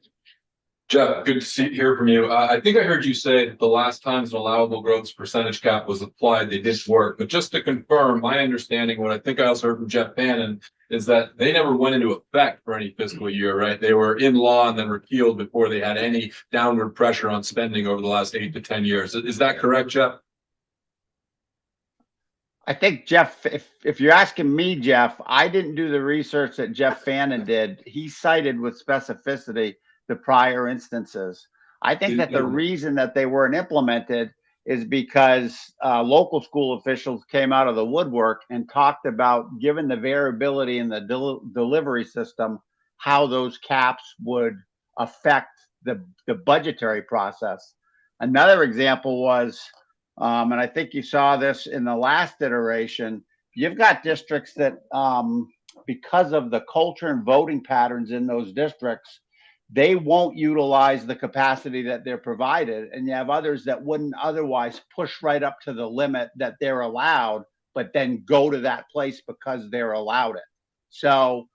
Jeff, good to hear from you. I think I heard you say that the last times an allowable growth percentage cap was applied, they didn't work. But just to confirm, my understanding, what I think I also heard from Jeff Bannon, is that they never went into effect for any fiscal year, right? They were in law and then repealed before they had any downward pressure on spending over the last 8 to 10 years. Is that correct, Jeff? I think, Jeff, if you're asking me, Jeff, I didn't do the research that Jeff Fannin did. He cited with specificity the prior instances. I think that the reason that they weren't implemented is because local school officials came out of the woodwork and talked about, given the variability in the delivery system, how those caps would affect the budgetary process. Another example was, and I think you saw this in the last iteration, you've got districts that, because of the culture and voting patterns in those districts, they won't utilize the capacity that they're provided. And you have others that wouldn't otherwise push right up to the limit that they're allowed, but then go to that place because they're allowed it. So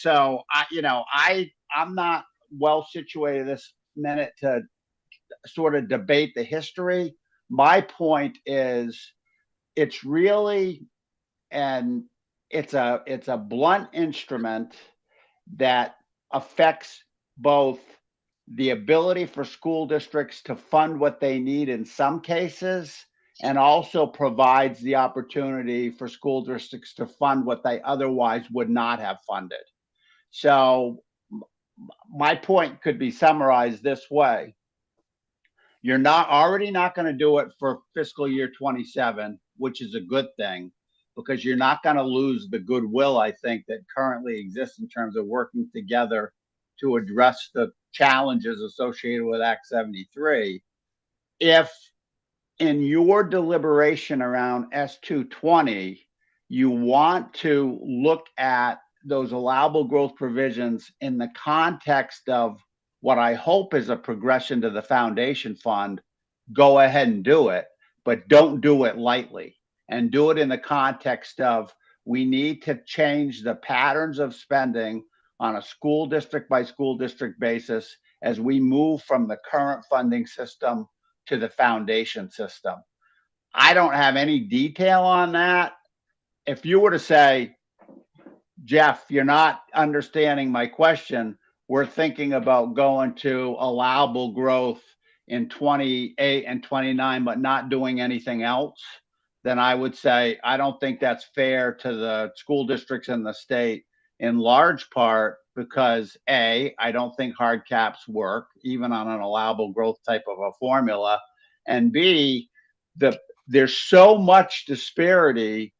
I'm not well situated this minute to sort of debate the history. My point is, it's really, and it's a blunt instrument that affects both the ability for school districts to fund what they need in some cases, and also provides the opportunity for school districts to fund what they otherwise would not have funded. So my point could be summarized this way. You're not going to do it for fiscal year 27, which is a good thing, because you're not going to lose the goodwill, I think, that currently exists in terms of working together to address the challenges associated with Act 73. If in your deliberation around S220, you want to look at those allowable growth provisions in the context of what I hope is a progression to the foundation fund, go ahead and do it, but don't do it lightly, and do it in the context of, we need to change the patterns of spending on a school district by school district basis as we move from the current funding system to the foundation system. I don't have any detail on that. If you were to say, Jeff, you're not understanding my question, we're thinking about going to allowable growth in 28 and 29, but not doing anything else, then I would say, I don't think that's fair to the school districts in the state, in large part because A, I don't think hard caps work, even on an allowable growth type of a formula. And B, there's so much disparity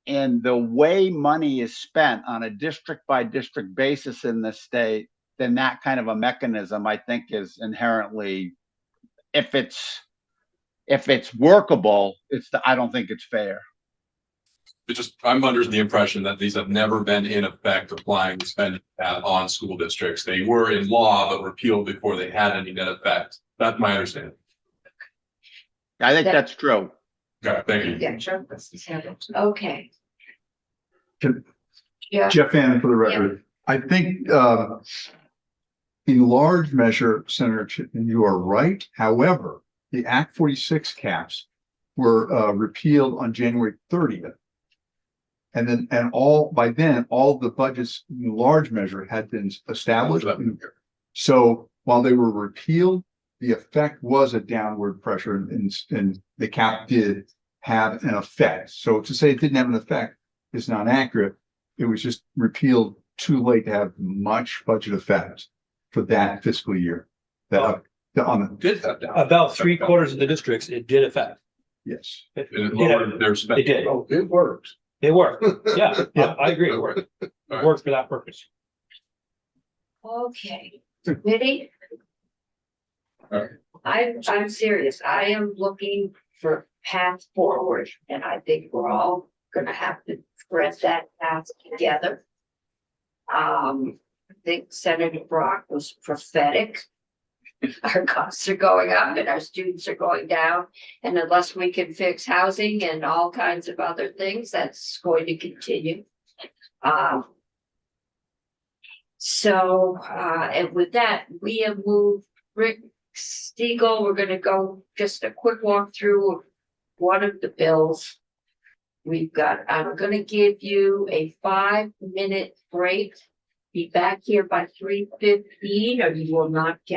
in the way money is spent on a district by district basis in the state, then that kind of a mechanism, I think, is inherently, if it's workable, I don't think it's fair. I'm under the impression that these have never been in effect applying the spending cap on school districts. They were in law, but repealed before they had any net effect. That's my understanding. I think that's true. Okay, thank you. Yeah, sure. Okay. Yeah. Jeff Fannin for the record. I think in large measure, Senator Chipman, you are right. However, the Act 46 caps were repealed on January 30th. And by then, all the budgets in large measure had been established. So while they were repealed, the effect was a downward pressure, and the cap did have an effect. So to say it didn't have an effect is not accurate. It was just repealed too late to have much budget effect for that fiscal year. That, on the, Did have down. About 3/4 of the districts, it did affect. yes. It It lowered their it spending. did. Oh, it worked. It worked. Yeah, Yeah. I agree. It worked. It worked for that purpose. Okay, committee? Alright. I'm serious. I am looking for path forward, and I think we're all gonna have to thread that path together. I think Senator Brock was prophetic. Our costs are going up and our students are going down, and unless we can fix housing and all kinds of other things, that's going to continue. And with that, we have moved Rick Stiegel. We're gonna go just a quick walk through of one of the bills. I'm gonna give you a 5-minute break. Be back here by 3:15, or you will not get